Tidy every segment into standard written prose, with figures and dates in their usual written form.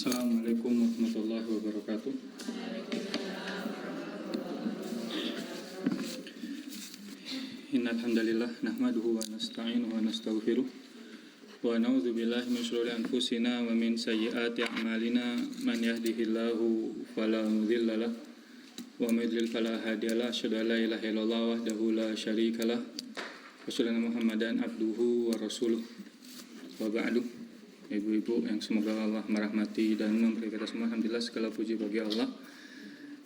Assalamualaikum warahmatullahi wabarakatuh. Innal hamdalillah nahmaduhu wa nasta'inuhu wa nastaghfiruh wa na'udzu billahi min shururi anfusina wa min sayyiati a'malina. Man yahdihillahu fala mudilla lahu wa may yudlil fala hadiyalah. Asyhadu an la ilaha illallah wahdahu la syarikalah wa asyhadu anna Muhammadan abduhu wa rasuluh. Wa ba'du. Ibu-ibu yang semoga Allah merahmati dan memberi kita semua, alhamdulillah segala puji bagi Allah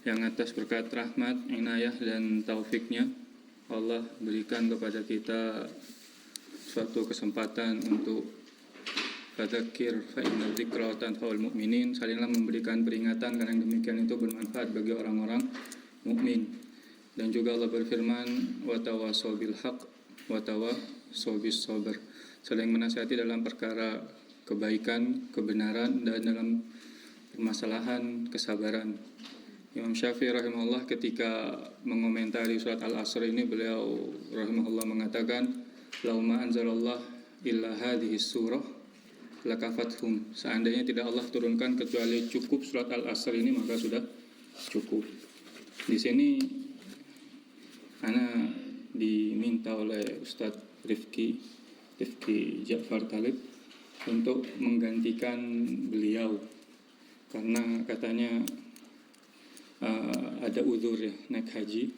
yang atas berkat rahmat, inayah dan taufiknya Allah berikan kepada kita suatu kesempatan untuk fadzakir fa inna dzikra tanfa'ul mu'minin. Salinglah memberikan peringatan karena demikian itu bermanfaat bagi orang-orang mukmin. Dan juga Allah berfirman wa tawassaw bil haqq wa tawassaw bis sabr, saling menasihati dalam perkara kebaikan, kebenaran, dan dalam permasalahan kesabaran. Imam Syafi'i rahimahullah ketika mengomentari surat Al-Asr ini, beliau rahimahullah mengatakan, "Lau ma anzalallah illa hadhihi surah lakafathum." Seandainya tidak Allah turunkan kecuali cukup surat Al-Asr ini, maka sudah cukup. Di sini ana diminta oleh Ustadz Rifki Ja'far Talib untuk menggantikan beliau karena katanya ada uzur ya, naik haji.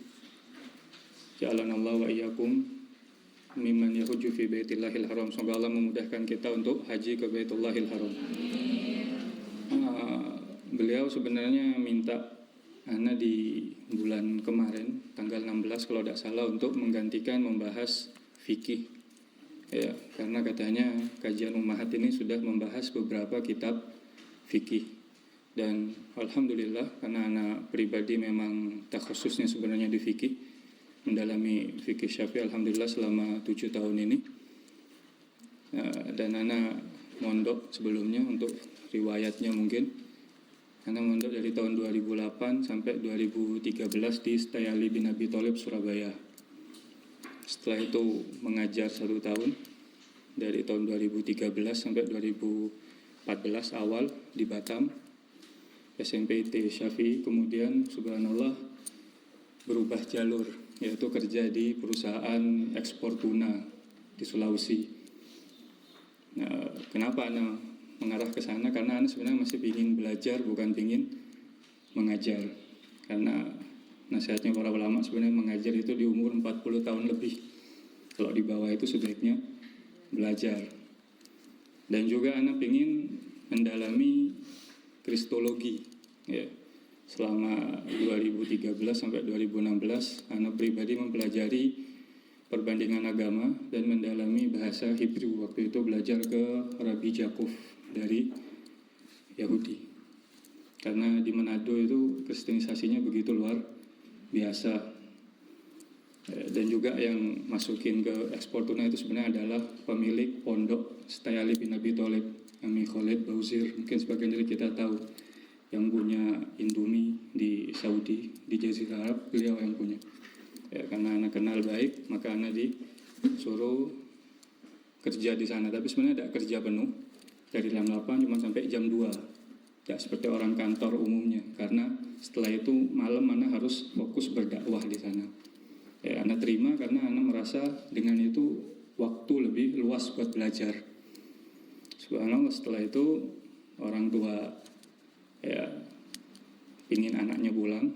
Ja'alanallahu wa iyyakum mimman yahuju fi baitillahil haram. Semoga Allah memudahkan kita untuk haji ke Baitullahil Haram. Beliau sebenarnya minta ana di bulan kemarin tanggal 16 kalau tidak salah untuk menggantikan membahas fikih. Ya, karena katanya kajian Ummahat ini sudah membahas beberapa kitab fikih. Dan alhamdulillah karena anak pribadi memang takhususnya sebenarnya di fikih, mendalami fikih Syafi'i alhamdulillah selama 7 tahun ini. Dan anak mondok sebelumnya untuk riwayatnya mungkin. Anak mondok dari tahun 2008 sampai 2013 di Stayali bin Abi Thalib Surabaya. Setelah itu mengajar 1 tahun dari tahun 2013 sampai 2014 awal di Batam SMPT Syafi'i. Kemudian subhanallah berubah jalur, yaitu kerja di perusahaan ekspor tuna di Sulawesi. Nah, kenapa Ana mengarah ke sana? Karena Ana sebenarnya masih ingin belajar, bukan ingin mengajar. Karena nasihatnya para ulama sebenarnya mengajar itu di umur 40 tahun lebih. Kalau di bawah itu sebaiknya belajar. Dan juga anak ingin mendalami kristologi ya. Selama 2013 sampai 2016 anak pribadi mempelajari perbandingan agama dan mendalami bahasa Hebrew. Waktu itu belajar ke Rabbi Jakuf dari Yahudi. Karena di Manado itu kristenisasinya begitu luar biasa. Dan juga yang masukin ke ekspor tuna itu sebenarnya adalah pemilik pondok Stayali bin Abi Thalib, Ami Khalid Bauzir. Mungkin sebagian dari kita tahu, yang punya Indomie di Saudi, di Jazirah Arab, beliau yang punya. Ya, karena anak kenal baik, maka anak disuruh kerja di sana. Tapi sebenarnya tidak kerja penuh, dari jam 8 cuma sampai jam 2. Tidak seperti orang kantor umumnya, karena setelah itu malam anak harus fokus berdakwah di sana. Ya, anak terima karena anak merasa dengan itu waktu lebih luas buat belajar. Subhanallah, setelah itu orang tua ya ingin anaknya pulang.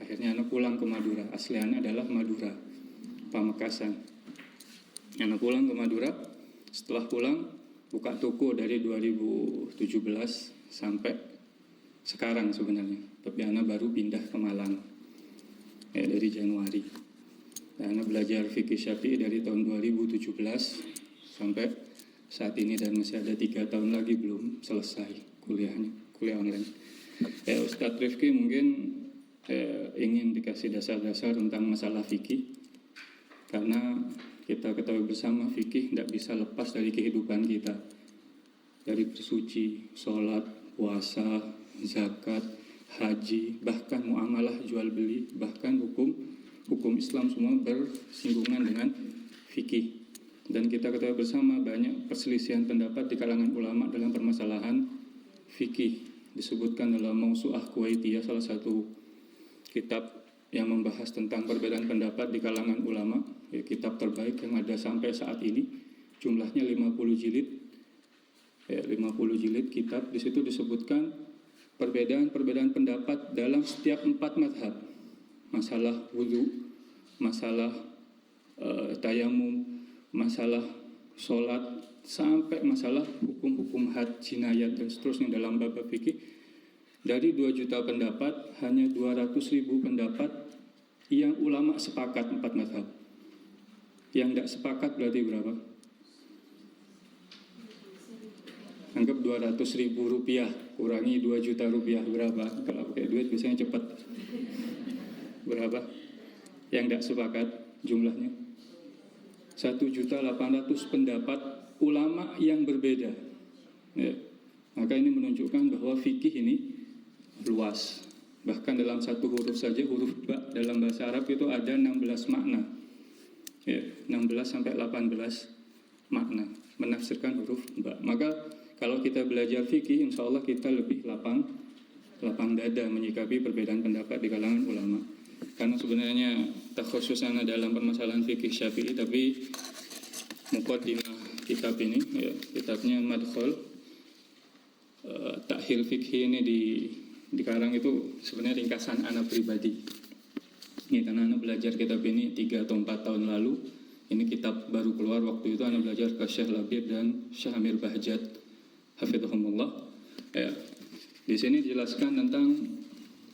Akhirnya anak pulang ke Madura. Asli anak adalah Madura, Pamekasan. Anak pulang ke Madura. Setelah pulang buka toko dari 2017 sampai sekarang sebenarnya. Tapi anak baru pindah ke Malang ya, dari Januari. Anak belajar fikih Syafi'i dari tahun 2017 sampai saat ini, dan masih ada 3 tahun lagi belum selesai kuliahnya, kuliah online. Ustadz Rifki mungkin ingin dikasih dasar-dasar tentang masalah fikih, karena kita ketahui bersama fikih tidak bisa lepas dari kehidupan kita, dari bersuci, sholat, puasa, zakat, haji, bahkan muamalah jual beli, bahkan hukum Islam semua bersinggungan dengan fikih. Dan kita ketahui bersama banyak perselisihan pendapat di kalangan ulama dalam permasalahan fikih. disebutkan dalam Mausu'ah Kuwaitiyah, salah satu kitab yang membahas tentang perbedaan pendapat di kalangan ulama, ya, kitab terbaik yang ada sampai saat ini, jumlahnya 50 jilid. Ya, 50 jilid kitab. Di situ disebutkan perbedaan pendapat dalam setiap 4 mazhab. Masalah wudu, masalah tayamum, masalah sholat, sampai masalah hukum-hukum had, jinayat, dan seterusnya dalam bab fikih. Dari 2 juta pendapat, hanya 200.000 pendapat yang ulama sepakat 4 mazhab. Yang tidak sepakat berarti berapa? Anggap 200.000 rupiah, kurangi 2 juta rupiah, berapa? Kalau pakai duit biasanya cepat. Berapa? Yang tidak sepakat jumlahnya? 1.800.000 pendapat ulama yang berbeda. Ya. Maka ini menunjukkan bahwa fikih ini luas. Bahkan dalam satu huruf saja, huruf ba dalam bahasa Arab itu ada 16 makna. Ya, 16 sampai 18 makna menafsirkan huruf ba. Maka kalau kita belajar fikih, insya Allah kita lebih lapang dada menyikapi perbedaan pendapat di kalangan ulama. Karena sebenarnya takhususan dalam permasalahan fikih Syafi'i, tapi muqaddimah kitab ini, ya, kitabnya Madkhul Takhil Fikhi ini di karang itu sebenarnya ringkasan anak pribadi. Ini karena anak belajar kitab ini 3 atau 4 tahun lalu. Ini kitab baru keluar, waktu itu anak belajar ke Syekh Labib dan Syekh Amir Bahjat hafizahumullah. Ya. Di sini dijelaskan tentang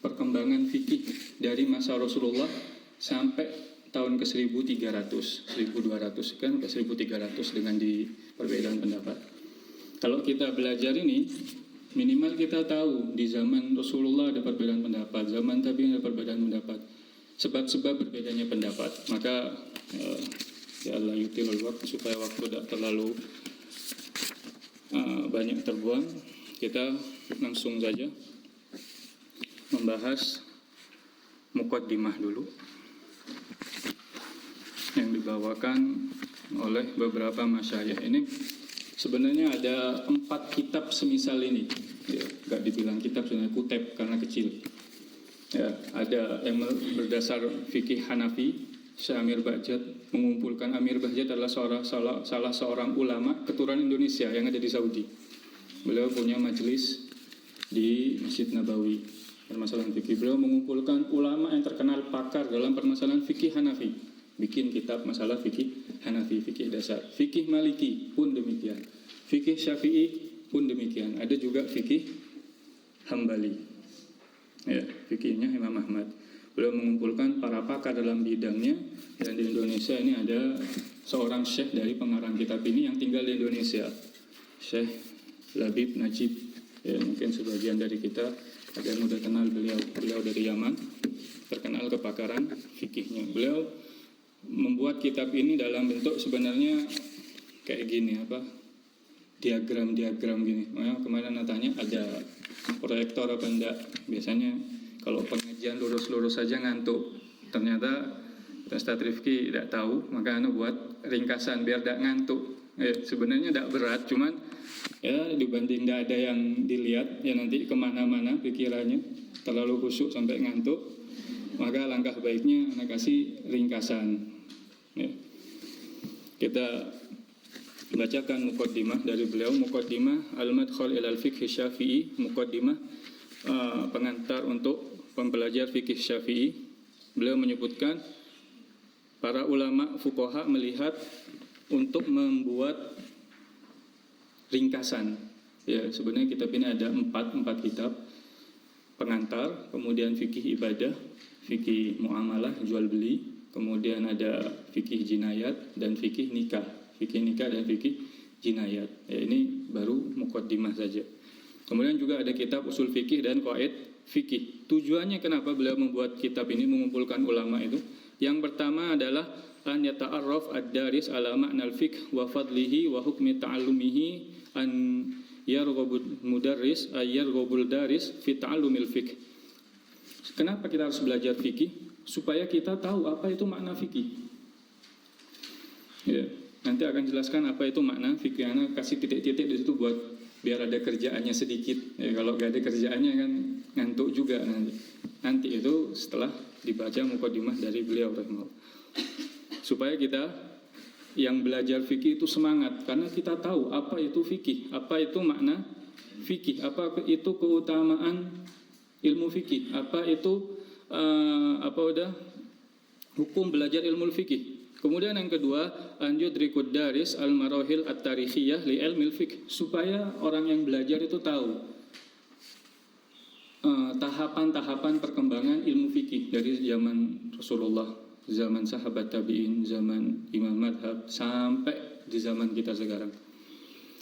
perkembangan fikih dari masa Rasulullah sampai tahun ke 1300, 1200 kan ke 1300 dengan di perbedaan pendapat. Kalau kita belajar ini, minimal kita tahu di zaman Rasulullah ada perbedaan pendapat, zaman tabi'in ada perbedaan pendapat, sebab-sebab berbedanya pendapat. Maka ya Allah yutilul waktu, supaya waktu tidak terlalu banyak terbuang, kita langsung saja membahas muqaddimah dulu yang dibawakan oleh beberapa masyayikh. Ini sebenarnya ada 4 kitab semisal ini, ya, gak dibilang kitab, sebenarnya kuteb karena kecil. Ya, ada yang berdasar fikih Hanafi, Syekh Amir Bahjat mengumpulkan. Amir Bahjat adalah salah seorang ulama keturunan Indonesia yang ada di Saudi. Beliau punya majelis di Masjid Nabawi permasalahan fikih. Beliau mengumpulkan ulama yang terkenal pakar dalam permasalahan fikih Hanafi, bikin kitab masalah fikih Hanafi, fikih dasar. Fikih Maliki pun demikian, fikih Syafi'i pun demikian. Ada juga fikih Hambali, ya, fikihnya Imam Ahmad. Beliau mengumpulkan para pakar dalam bidangnya. Dan di Indonesia ini ada seorang syekh dari pengarang kitab ini yang tinggal di Indonesia, Syekh Labib Najib. Ya, mungkin sebagian dari kita ada yang sudah kenal beliau. Beliau dari Yaman, terkenal kepakaran fikihnya. Beliau membuat kitab ini dalam bentuk sebenarnya kayak gini, diagram gini. Kemarin tanya ada proyektor apa enggak. Biasanya kalau pengajian lurus-lurus saja ngantuk. Ternyata Ustaz Rifki tidak tahu, maka buat ringkasan biar tidak ngantuk. Sebenarnya tidak berat, cuman ya dibanding tidak ada yang dilihat, ya nanti kemana-mana pikirannya, terlalu khusyuk sampai ngantuk. Maka langkah baiknya anak kasih ringkasan. Ya. Kita bacakan muqaddimah dari beliau. Muqaddimah Al-Madkhal ilal Fiqh Syafi'i, muqaddimah pengantar untuk pembelajar fikih Syafi'i. Beliau menyebutkan para ulama fuqaha melihat untuk membuat ringkasan. Ya, sebenarnya kitab ini ada 4 kitab. Pengantar, kemudian fikih ibadah, fikih muamalah, jual beli, kemudian ada fikih jinayat dan fikih nikah. Fikih nikah dan fikih jinayat. Ya, ini baru muqaddimah saja. Kemudian juga ada kitab usul fikih dan qawaid fikih. Tujuannya kenapa beliau membuat kitab ini, mengumpulkan ulama itu? Yang pertama adalah an yata'arraf ad-daris ala ma'nal fiqh wa fadlihi wa hukmi ta'allumihi an yarghubul mudarris ayyarghubul daris fi ta'allumil fiqh. Kenapa kita harus belajar fikih? Supaya kita tahu apa itu makna fikih. Ya, nanti akan jelaskan apa itu makna fikih. Ana kasih titik-titik di situ buat biar ada kerjaannya sedikit. Ya, kalau gak ada kerjaannya kan ngantuk juga nanti itu setelah dibaca mukadimah dari beliau rahimahullah. Supaya kita yang belajar fikih itu semangat, karena kita tahu apa itu fikih, apa itu makna fikih, apa itu keutamaan ilmu fikih, apa itu hukum belajar ilmu fikih. Kemudian yang kedua, an yudrikud daris al-marahil at-tarikhiyah li ilmil fiqh, supaya orang yang belajar itu tahu tahapan-tahapan perkembangan ilmu fikih dari zaman Rasulullah, zaman sahabat tabi'in, zaman imam madhab, sampai di zaman kita sekarang.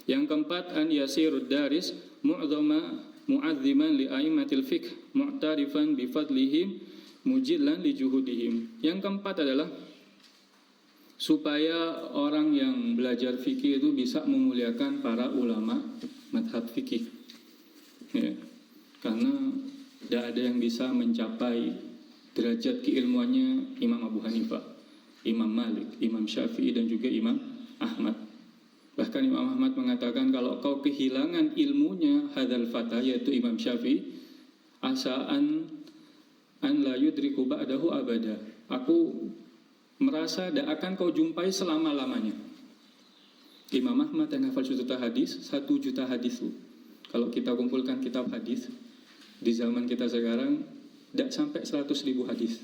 Yang keempat, an yasirud daris mu'azziman li a'immatil fiqh mu'tarifan bi fadlihim mujillan li juhudihim. Yang keempat adalah supaya orang yang belajar fikih itu bisa memuliakan para ulama madhab fikih, ya. Karena tidak ada yang bisa mencapai derajat keilmuannya Imam Abu Hanifah, Imam Malik, Imam Syafi'i dan juga Imam Ahmad. Bahkan Imam Ahmad mengatakan kalau kau kehilangan ilmunya hadzal fata, yaitu Imam Syafi'i, asaan an la yudriku ba'dahu abada, aku merasa tidak akan kau jumpai selama-lamanya. Imam Ahmad yang hafal 1 juta hadis, 1 juta hadis. Kalau kita kumpulkan kitab hadis di zaman kita sekarang, tidak sampai 100.000 hadis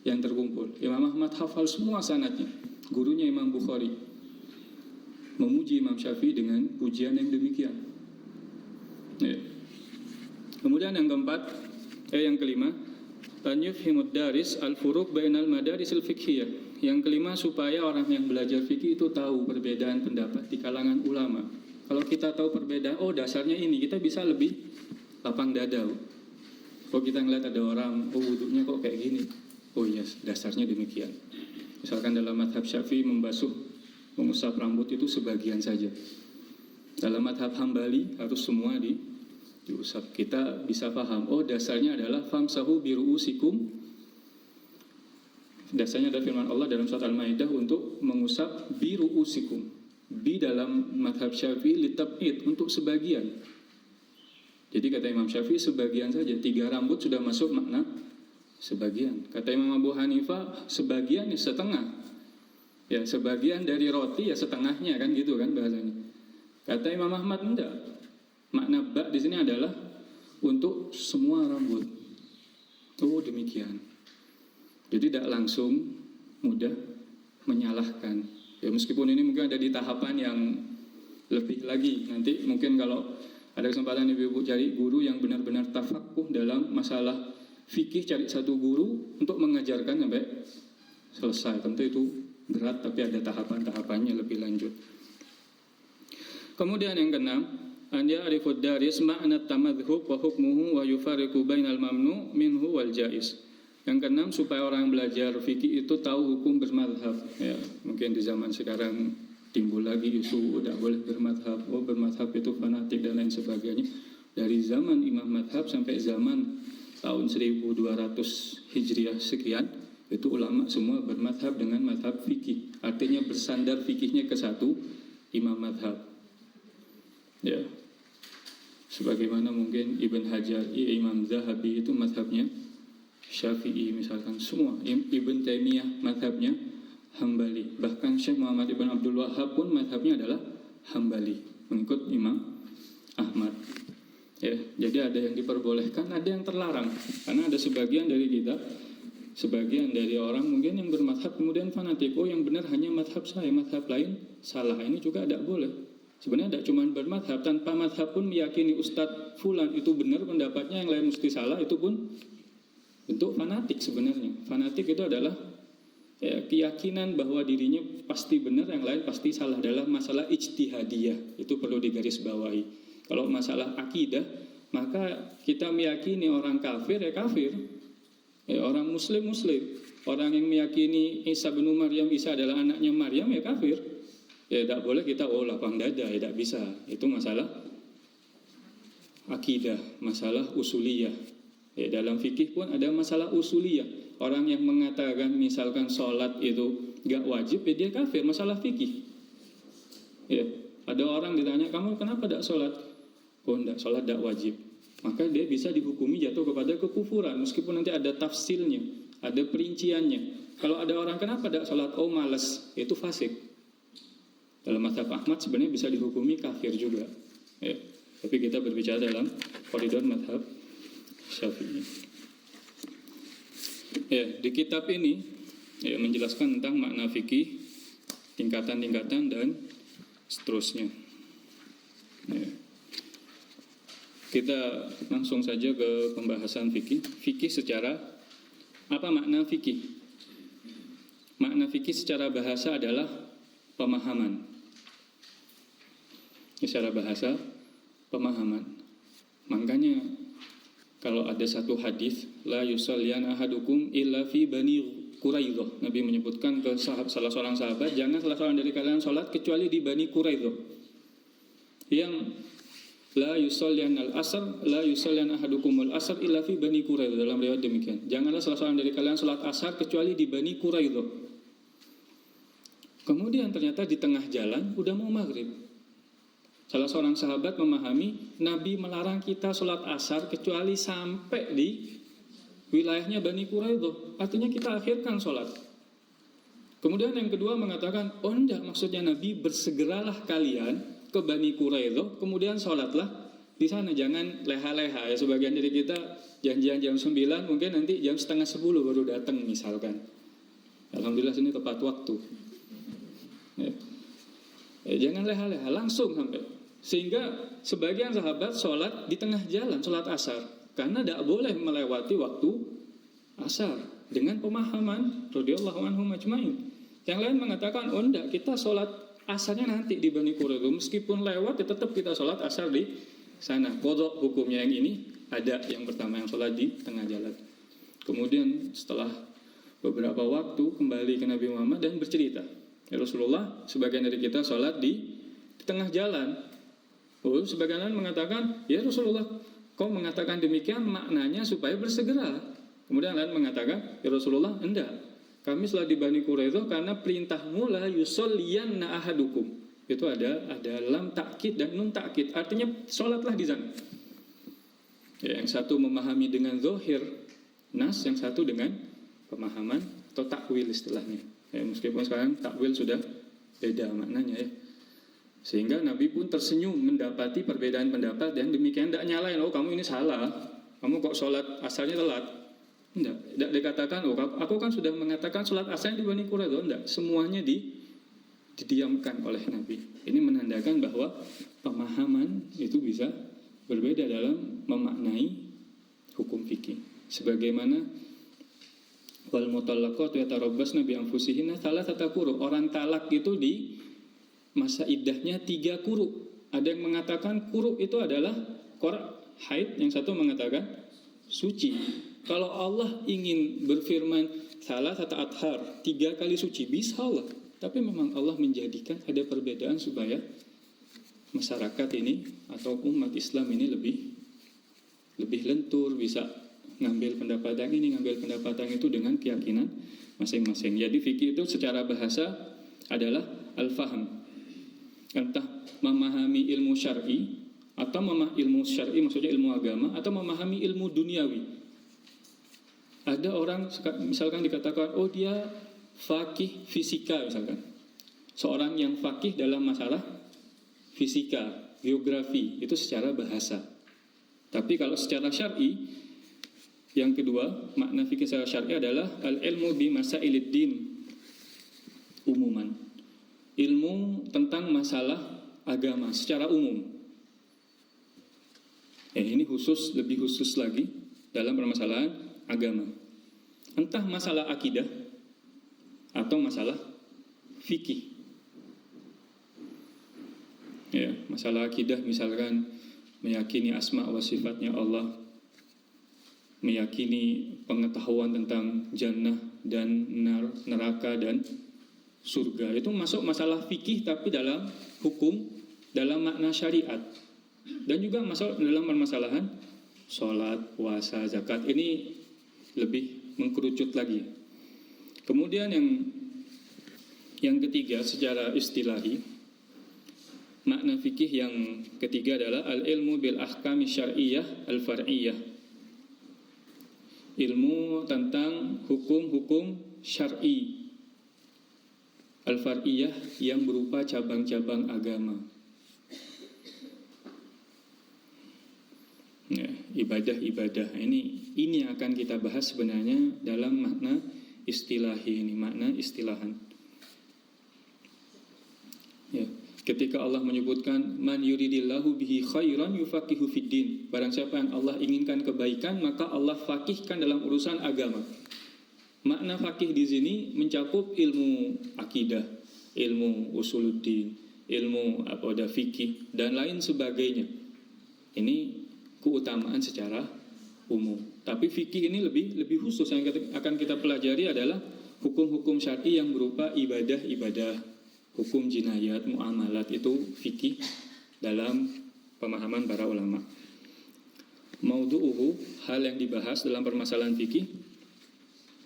yang terkumpul. Imam Ahmad hafal semua sanadnya. Gurunya Imam Bukhari memuji Imam Syafi'i dengan pujian yang demikian. Ya. Kemudian yang kelima, an yufhimud daris al-furuq bainal madarisil fiqhiyah. Yang kelima, supaya orang yang belajar fikih itu tahu perbedaan pendapat di kalangan ulama. Kalau kita tahu perbedaan, dasarnya ini, kita bisa lebih lapang dada. Kita ngeliat ada orang, wudhunya kok kayak gini. Yes, dasarnya demikian. Misalkan dalam madhab Syafi'i mengusap rambut itu sebagian saja. Dalam madhab Hambali harus semua diusap. Kita bisa paham, dasarnya adalah famsahu biru'usikum. Dasarnya ada firman Allah dalam surat Al-Maidah untuk mengusap biru'usikum. Bi dalam madhab Syafi'i litab'id, untuk sebagian. Jadi kata Imam Syafi'i sebagian saja, 3 rambut sudah masuk makna sebagian. Kata Imam Abu Hanifah sebagian ya setengah. Ya, sebagian dari roti ya setengahnya, kan gitu kan bahasanya. Kata Imam Ahmad enggak. Makna ba di sini adalah untuk semua rambut. Demikian. Jadi tidak langsung mudah menyalahkan. Ya, meskipun ini mungkin ada di tahapan yang lebih lagi. Nanti mungkin kalau ada kesempatan ibu-ibu cari guru yang benar-benar tafakuh dalam masalah fikih, cari satu guru untuk mengajarkan sampai selesai. Tentu itu berat, tapi ada tahapan-tahapannya lebih lanjut. Kemudian yang keenam, an ya'rifud daris ma'na tamadhhub wa hukmuhu wa yufariqu bainal mamnu minhu wal jaiz. Yang keenam, supaya orang belajar fikih itu tahu hukum bermadhab. Ya, mungkin di zaman sekarang timbul lagi isu tidak boleh bermadhab, bermadhab itu fanatik dan lain sebagainya. Dari zaman Imam Madhab sampai zaman tahun 1200 Hijriah sekian, itu ulama semua bermadhab dengan madhab fikih. Artinya bersandar fikihnya ke satu Imam Madhab. Ya, sebagaimana mungkin Ibn Hajar, Imam Zahabi itu madhabnya Syafi'i misalkan, semua. Ibn Taimiyah madhabnya Hambali. Bahkan Syekh Muhammad Ibn Abdul Wahhab pun madhabnya adalah Hambali, mengikut Imam Ahmad. Ya, jadi ada yang diperbolehkan, ada yang terlarang. Karena ada sebagian dari kita, sebagian dari orang mungkin yang bermadhab kemudian fanatik. Yang benar hanya madhab saya, madhab lain salah. Ini juga tidak boleh. Sebenarnya tidak cuma bermadhab, tanpa madhab pun meyakini Ustadz Fulan itu benar pendapatnya, yang lain mesti salah, itu pun bentuk fanatik sebenarnya. Fanatik itu adalah keyakinan bahwa dirinya pasti benar, yang lain pasti salah. Dalam masalah ijtihadiyah itu perlu digarisbawahi. Kalau masalah akidah, maka kita meyakini orang kafir ya kafir, orang muslim muslim. Orang yang meyakini Isa bin Maryam, Isa adalah anaknya Maryam, ya kafir. Ya tidak boleh kita lapang dada, ya tidak bisa. Itu masalah akidah, masalah usuliyah. Ya, dalam fikih pun ada masalah usuliyah. Orang yang mengatakan misalkan sholat itu gak wajib, ya dia kafir, masalah fikih. Ya, Ada orang ditanya, kamu kenapa tidak sholat? Oh, tidak sholat tidak wajib. Maka dia bisa dihukumi jatuh kepada kekufuran, meskipun nanti ada tafsilnya, ada perinciannya. Kalau ada orang kenapa tidak sholat? Oh, malas, itu fasik. Dalam mazhab Ahmad sebenarnya bisa dihukumi kafir juga. Ya. Tapi kita berbicara dalam koridor mazhab Syafi'i. Ya, di kitab ini ya, menjelaskan tentang makna fikih, tingkatan-tingkatan dan seterusnya. Ya. Kita langsung saja ke pembahasan fikih. Fikih secara apa makna fikih? Makna fikih secara bahasa adalah pemahaman. Secara bahasa pemahaman. Makanya kalau ada satu hadis, la yusalliyan ahadukum illa fi bani Quraidah. Nabi menyebutkan ke salah seorang sahabat, jangan salah seorang dari kalian sholat kecuali di Bani Quraidah. Yang la yusalliyan al-asr, la yusalliyan ahadukum al-asr illa fi Bani Quraidah. Dalam riwayat demikian. Janganlah salah seorang dari kalian sholat asar kecuali di Bani Quraidah. Kemudian ternyata di tengah jalan udah mau maghrib. Salah seorang sahabat memahami Nabi melarang kita sholat asar kecuali sampai di wilayahnya Bani Quraidah, artinya kita akhirkan sholat. Kemudian yang kedua mengatakan, oh enggak, maksudnya Nabi bersegeralah kalian ke Bani Quraidah, kemudian sholatlah di sana, jangan leha-leha ya. Sebagian dari kita janjian jam 9, mungkin nanti jam setengah 10 baru datang misalkan. Alhamdulillah sini tepat waktu. Jangan leha-leha, langsung sampai. Sehingga sebagian sahabat sholat di tengah jalan, sholat asar. Karena tidak boleh melewati waktu asar dengan pemahaman radhiyallahu anhum ajmain. Yang lain mengatakan, oh enggak, kita sholat asarnya nanti di Bani Quraidah, meskipun lewat ya tetap kita sholat asar di sana. Qadha hukumnya yang ini ada yang pertama yang sholat di tengah jalan. Kemudian setelah beberapa waktu kembali ke Nabi Muhammad dan bercerita, ya Rasulullah, sebagian dari kita sholat di tengah jalan. Oh, sebagian lain mengatakan, ya Rasulullah, kau mengatakan demikian maknanya supaya bersegera. Kemudian lain mengatakan, ya Rasulullah, enggak. Kami sholat di Bani Quraidah karena perintahmu la yusolliyanna ahadukum. Itu ada lam takkid dan nun takkid. Artinya sholatlah di sana. Ya, yang satu memahami dengan zahir nas, yang satu dengan pemahaman atau takwil istilahnya. Ya, meskipun sekarang takwil sudah beda maknanya ya. Sehingga Nabi pun tersenyum mendapati perbedaan pendapat dan demikian tidak nyalain, oh kamu ini salah, kamu kok sholat asarnya telat. Tidak dikatakan, oh aku kan sudah mengatakan sholat asarnya di Bani Quraidah. Tidak, semuanya didiamkan oleh Nabi. Ini menandakan bahwa pemahaman itu bisa berbeda dalam memaknai hukum fikih. Sebagaimana wal mutallaqatu yatarabbasna bi anfusihinna thalathata quru. Orang talak itu di masa iddahnya 3 quru. Ada yang mengatakan quru itu adalah haid, yang satu mengatakan suci. Kalau Allah ingin berfirman thalathata athhar, 3 kali suci, bisa Allah. Tapi memang Allah menjadikan ada perbedaan supaya masyarakat ini atau umat Islam ini lebih lentur, bisa ngambil pendapat yang ini, ngambil pendapat yang itu dengan keyakinan masing-masing. Jadi fikih itu secara bahasa adalah al-faham. Entah memahami ilmu syar'i atau ilmu syar'i maksudnya ilmu agama, atau memahami ilmu duniawi. Ada orang misalkan dikatakan, oh dia faqih fisika misalkan. Seorang yang faqih dalam masalah fisika, geografi, itu secara bahasa. Tapi kalau secara syar'i, yang kedua, makna fikih secara syar'i adalah al-ilmu bi masailid din umuman. Ilmu tentang masalah agama secara umum. Ini lebih khusus lagi dalam permasalahan agama. Entah masalah akidah atau masalah fikih. Ya, masalah akidah misalkan meyakini asma wa sifatnya Allah, meyakini pengetahuan tentang jannah dan neraka dan surga. Itu masuk masalah fikih tapi dalam hukum, dalam makna syariat. Dan juga masuk dalam permasalahan sholat, puasa, zakat. Ini lebih mengkerucut lagi. Kemudian yang ketiga secara istilahi, Makna fikih yang ketiga adalah al-ilmu bil ahkami syar'iyyah al-far'iyyah. Ilmu tentang hukum-hukum syar'i al-far'iyyah yang berupa cabang-cabang agama. Ya, ibadah-ibadah ini yang akan kita bahas sebenarnya dalam makna istilahi ini, makna istilahan. Ya, ketika Allah menyebutkan man yuridillahu bihi khairan yufaqihu fiddin, barang siapa yang Allah inginkan kebaikan maka Allah faqihkan dalam urusan agama. Makna faqih di sini mencakup ilmu akidah, ilmu usuluddin, ilmu fikih dan lain sebagainya. Ini keutamaan secara umum. Tapi fikih ini lebih khusus. Yang akan kita pelajari adalah hukum-hukum syar'i yang berupa ibadah-ibadah, hukum jinayat, muamalat, itu fikih dalam pemahaman para ulama. Maudhu'uhu, hal yang dibahas dalam permasalahan fikih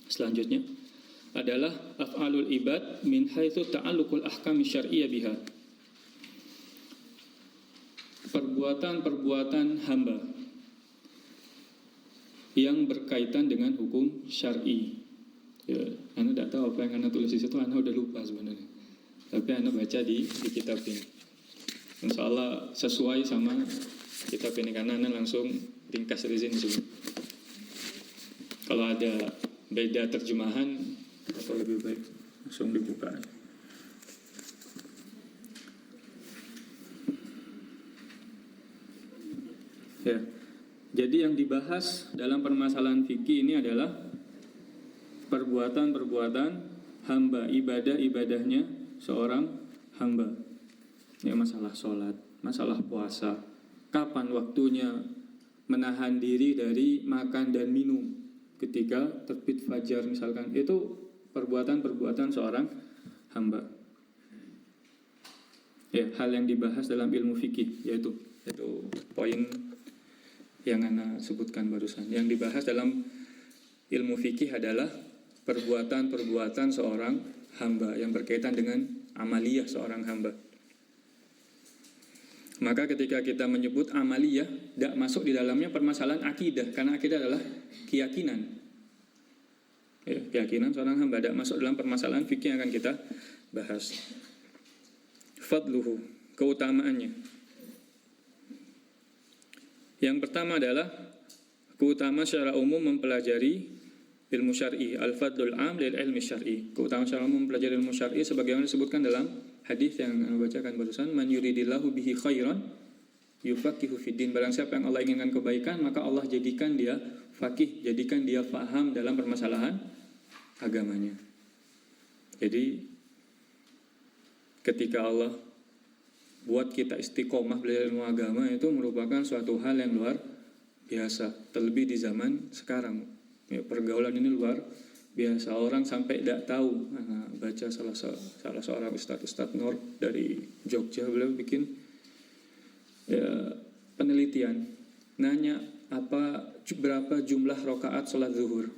selanjutnya adalah af'alul ibad min haitsu ta'alluqul ahkami syar'iyyah biha. Perbuatan-perbuatan hamba yang berkaitan dengan hukum syar'i. Ya, Anda tidak tahu apa yang Anda tulis di situ, Anda udah lupa sebenarnya. Tapi Anda baca di kitab ini. Insya Allah sesuai sama kitab ini karena Anda langsung ringkas di sini sebenarnya. Kalau ada beda terjemahan atau lebih baik langsung dibuka. Ya. Jadi yang dibahas dalam permasalahan fikih ini adalah perbuatan-perbuatan hamba, ibadah-ibadahnya seorang hamba. Ya, masalah sholat, masalah puasa, kapan waktunya menahan diri dari makan dan minum ketika terbit fajar misalkan, itu perbuatan-perbuatan seorang hamba. Ya, hal yang dibahas dalam ilmu fikih yaitu poin yang Anda sebutkan barusan. Yang dibahas dalam ilmu fikih adalah perbuatan-perbuatan seorang hamba yang berkaitan dengan amaliyah seorang hamba. Maka ketika kita menyebut amaliyah, tidak masuk di dalamnya permasalahan akidah, karena akidah adalah keyakinan. Ya, keyakinan seorang hamba tidak masuk dalam permasalahan fikih yang akan kita bahas. Fadluhu, keutamaannya. Yang pertama adalah keutamaan secara umum mempelajari ilmu syar'i, al-fadlul am lil ilmi syar'i. Keutamaan secara umum mempelajari ilmu syar'i sebagaimana disebutkan dalam hadis yang Anda bacakan barusan, man yuridillahu bihi khairan yufaqihu fiddin. Barang siapa yang Allah inginkan kebaikan, maka Allah jadikan dia faqih, jadikan dia faham dalam permasalahan agamanya. Jadi ketika Allah buat kita istiqomah belajar ilmu agama, itu merupakan suatu hal yang luar biasa, terlebih di zaman sekarang. Ya, pergaulan ini luar biasa, orang sampai tidak tahu. Baca salah seorang Ustadz Nur dari Jogja, beliau bikin penelitian, nanya berapa jumlah rakaat sholat zuhur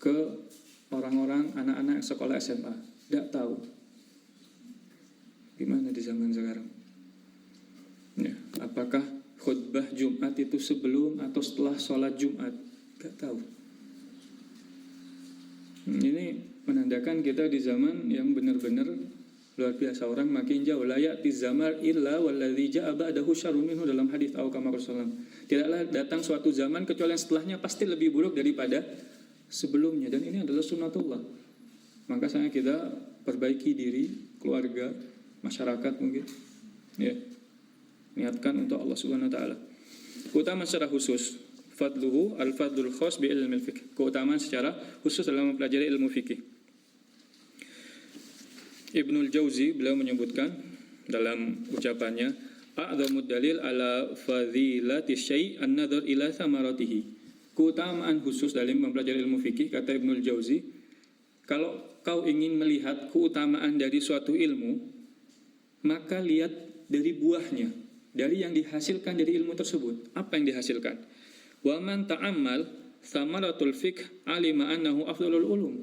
ke orang-orang anak-anak sekolah SMA, tidak tahu. Gimana di zaman sekarang? Ya, apakah khutbah Jumat itu sebelum atau setelah sholat Jumat? Gak tahu. Ini menandakan kita di zaman yang benar-benar luar biasa. Orang makin jauh. La ya'ti zaman illa walladzi ja'a ba'dahu syarrun minhu, dalam hadis au kama Rasulullah. Tidaklah datang suatu zaman kecuali yang setelahnya pasti lebih buruk daripada sebelumnya. Dan ini adalah sunnatullah. Maka saya kita perbaiki diri, keluarga, masyarakat mungkin, ya, niatkan untuk Allah Subhanahu wa taala. Keutamaan secara khusus, fadluhu al-fadlul khas bi ilmil fiqh. Keutamaan secara khusus dalam mempelajari ilmu fikih. Ibnul Jauzi beliau menyebutkan dalam ucapannya, a'dhamud dalil ala fadilati syai' an-nadhar ila thamaratihi. Keutamaan khusus dalam mempelajari ilmu fikih, kata Ibnul Jauzi, kalau kau ingin melihat keutamaan dari suatu ilmu, maka lihat dari buahnya, dari yang dihasilkan dari ilmu tersebut. Apa yang dihasilkan? Wa man ta'ammal thamaratul fiqh alima annahu afdalul ulum.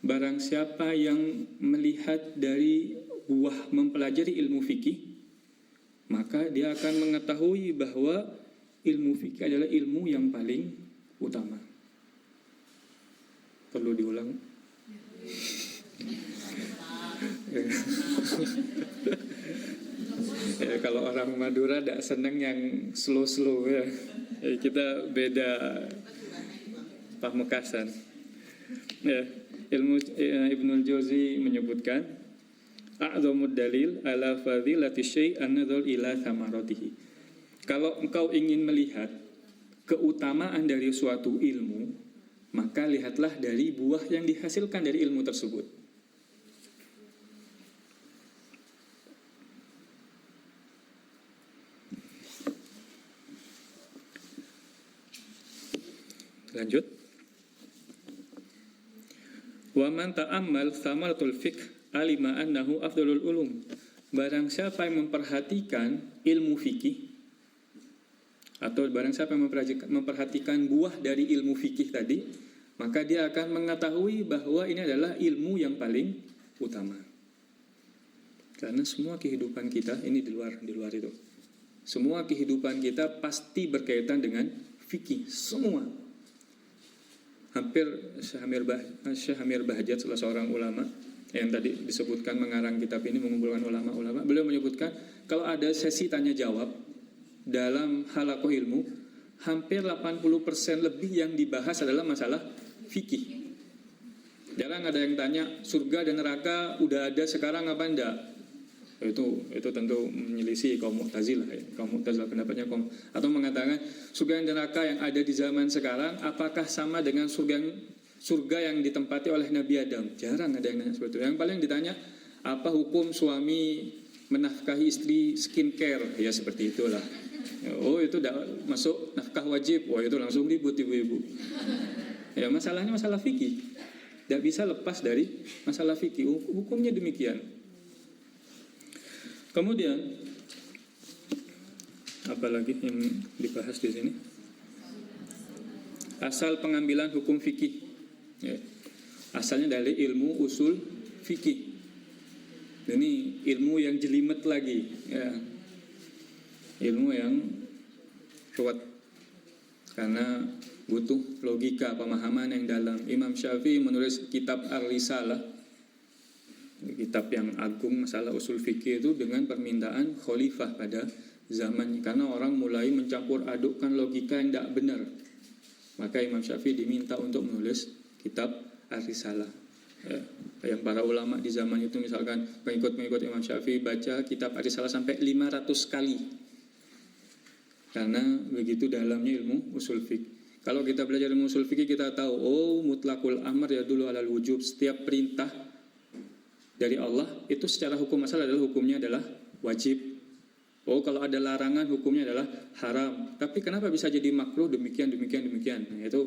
Barang siapa yang melihat dari buah mempelajari ilmu fikih, maka dia akan mengetahui bahwa ilmu fikih adalah ilmu yang paling utama. Perlu diulang? Ya, kalau orang Madura tidak senang yang slow-slow ya. Kita beda Pamekasan. Ya, Ibnul Jauzi menyebutkan a'zamud dalil ala fadilati syai' an-nadhar ila thamaratihi. Kalau engkau ingin melihat keutamaan dari suatu ilmu, maka lihatlah dari buah yang dihasilkan dari ilmu tersebut. Lanjut. Wa man ta'ammal thamaratul fiqh alima annahu afdalul ulum. Barang siapa yang memperhatikan ilmu fikih, atau barang siapa yang memperhatikan buah dari ilmu fikih tadi, maka dia akan mengetahui bahwa ini adalah ilmu yang paling utama. Karena semua kehidupan kita ini di luar itu. Semua kehidupan kita pasti berkaitan dengan fikih, semua. Hampir Syekh Hamir Bahjat, salah seorang ulama yang tadi disebutkan mengarang kitab ini, mengumpulkan ulama-ulama, beliau menyebutkan kalau ada sesi tanya jawab dalam halaqah ilmu, hampir 80% lebih yang dibahas adalah masalah fikih. Jarang ada yang tanya surga dan neraka udah ada sekarang apa enggak. Itu tentu menyelisih kaum Mu'tazilah ya. Kaum Mu'tazilah pendapatnya atau mengatakan surga dan neraka yang ada di zaman sekarang apakah sama dengan surga yang ditempati oleh Nabi Adam? Jarang ada yang nanya seperti itu. Yang paling ditanya apa hukum suami menafkahi istri skincare, ya seperti itulah. Oh itu tidak masuk nafkah wajib, oh itu langsung ribut ibu-ibu. Ya masalahnya masalah fikih, tidak bisa lepas dari masalah fikih. Hukumnya demikian. Kemudian apa lagi yang dibahas di sini? Asal pengambilan hukum fikih. Ya. Asalnya dari ilmu usul fikih. Ini ilmu yang jelimet lagi, ya. Ilmu yang ruwet karena butuh logika, pemahaman yang dalam. Imam Syafi'i menulis kitab Ar-Risalah, kitab yang agung masalah usul fikih itu dengan permintaan khalifah pada zamannya, karena orang mulai mencampur adukkan logika yang tidak benar. Maka Imam Syafi'i diminta untuk menulis kitab Ar-Risalah. Ya, yang para ulama di zaman itu misalkan pengikut Imam Syafi'i baca kitab Ar-Risalah sampai 500 kali. Karena begitu dalamnya ilmu usul fikih. Kalau kita belajar ilmu usul fikih kita tahu, oh mutlaqul amr ya dulu alal wujub. Setiap perintah dari Allah itu secara hukum asal adalah hukumnya adalah wajib. Oh kalau ada larangan hukumnya adalah haram. Tapi kenapa bisa jadi makruh demikian. Nah, itu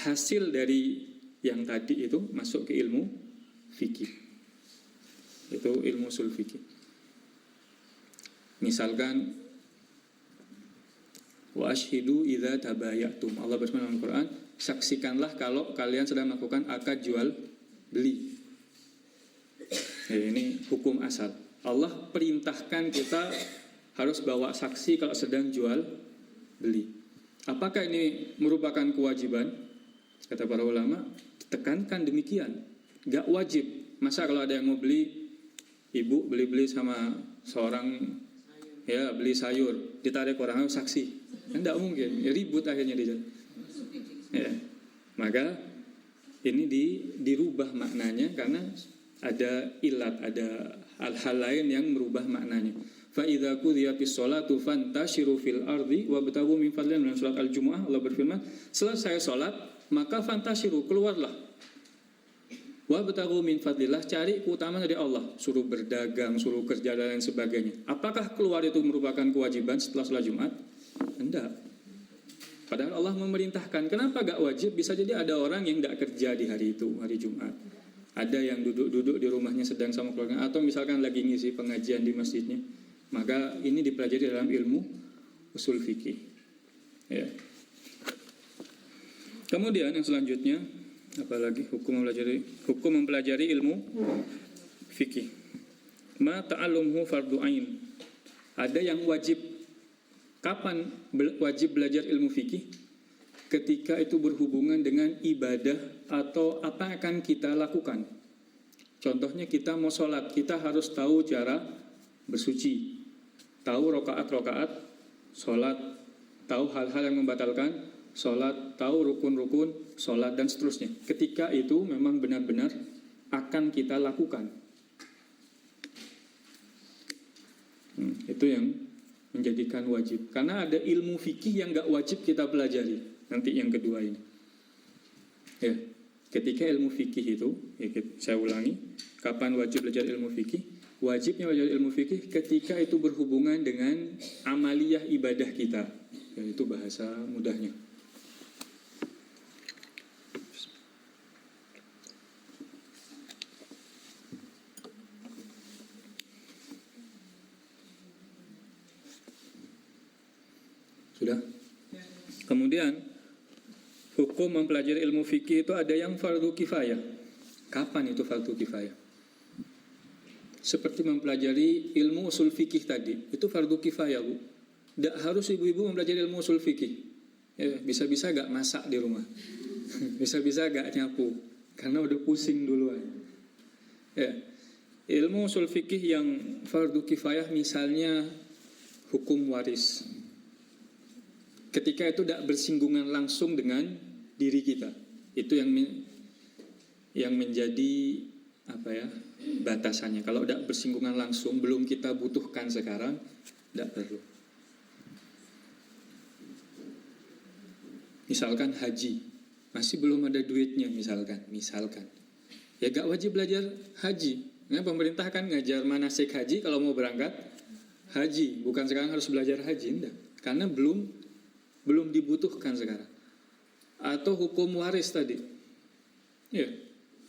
hasil dari yang tadi itu masuk ke ilmu fikih. Itu ilmu usul fikih. Misalkan wa ashhidu idza tabayatum. Allah berfirman dalam Al-Qur'an, saksikanlah kalau kalian sedang melakukan akad jual beli. Ya, ini hukum asal. Allah perintahkan kita harus bawa saksi kalau sedang jual beli. Apakah ini merupakan kewajiban? Kata para ulama, ditekankan demikian. Gak wajib. Masa kalau ada yang mau beli, ibu beli sama seorang, ya beli sayur, ditarik orang saksi, tidak mungkin. Ya, ribut akhirnya di jalan. Ya, maka ini dirubah maknanya karena ada ilat, ada hal-hal lain yang merubah maknanya. Fa idza qudhiyatis sholatu fantashiru fil ardi wabtaghu min fadlillah. Dalam surat Al-Jumu'ah Allah berfirman, selesai sholat maka fantashiru, keluarlah. Wabtaghu min fadlillah, cari keutamaan dari Allah, suruh berdagang, suruh kerja dan lain sebagainya. Apakah keluar itu merupakan kewajiban setelah sholat Jumat? Tidak. Padahal Allah memerintahkan. Kenapa gak wajib? Bisa jadi ada orang yang gak kerja di hari itu, hari Jumat. Ada yang duduk-duduk di rumahnya sedang sama keluarga, atau misalkan lagi ngisi pengajian di masjidnya. Maka ini dipelajari dalam ilmu usul fikih. Ya. Kemudian yang selanjutnya, apalagi hukum mempelajari ilmu fikih. Ma ta'allumhu fardu ain. Ada yang wajib. Kapan wajib belajar ilmu fikih? Ketika itu berhubungan dengan ibadah atau apa yang akan kita lakukan. Contohnya kita mau sholat, kita harus tahu cara bersuci, tahu rokaat-rokaat sholat, tahu hal-hal yang membatalkan sholat, tahu rukun-rukun sholat, dan seterusnya. Ketika itu memang benar-benar akan kita lakukan. Itu yang menjadikan wajib. Karena ada ilmu fikih yang gak wajib kita pelajari. Nanti yang kedua ini. Ya, ketika ilmu fikih itu, ya, saya ulangi, kapan wajib belajar ilmu fikih? Wajibnya belajar ilmu fikih ketika itu berhubungan dengan amaliyah ibadah kita. Yaitu bahasa mudahnya. Sudah? Kemudian hukum mempelajari ilmu fikih itu ada yang fardu kifayah. Kapan itu fardu kifayah? Seperti mempelajari ilmu usul fikih tadi, itu fardu kifayah, Bu. Tidak harus ibu-ibu mempelajari ilmu usul fikih. Ya, bisa-bisa gak masak di rumah. Bisa-bisa gak nyapu karena udah pusing duluan. Ya. Ilmu usul fikih yang fardu kifayah misalnya hukum waris. Ketika itu tidak bersinggungan langsung dengan diri kita, itu yang menjadi batasannya. Kalau tidak bersinggungan langsung, belum kita butuhkan sekarang, tidak perlu. Misalkan haji, masih belum ada duitnya, misalkan, ya gak wajib belajar haji. Nah, pemerintah kan ngajar manasik haji kalau mau berangkat haji, bukan sekarang harus belajar haji, enggak, karena belum dibutuhkan sekarang. Atau hukum waris tadi, ya,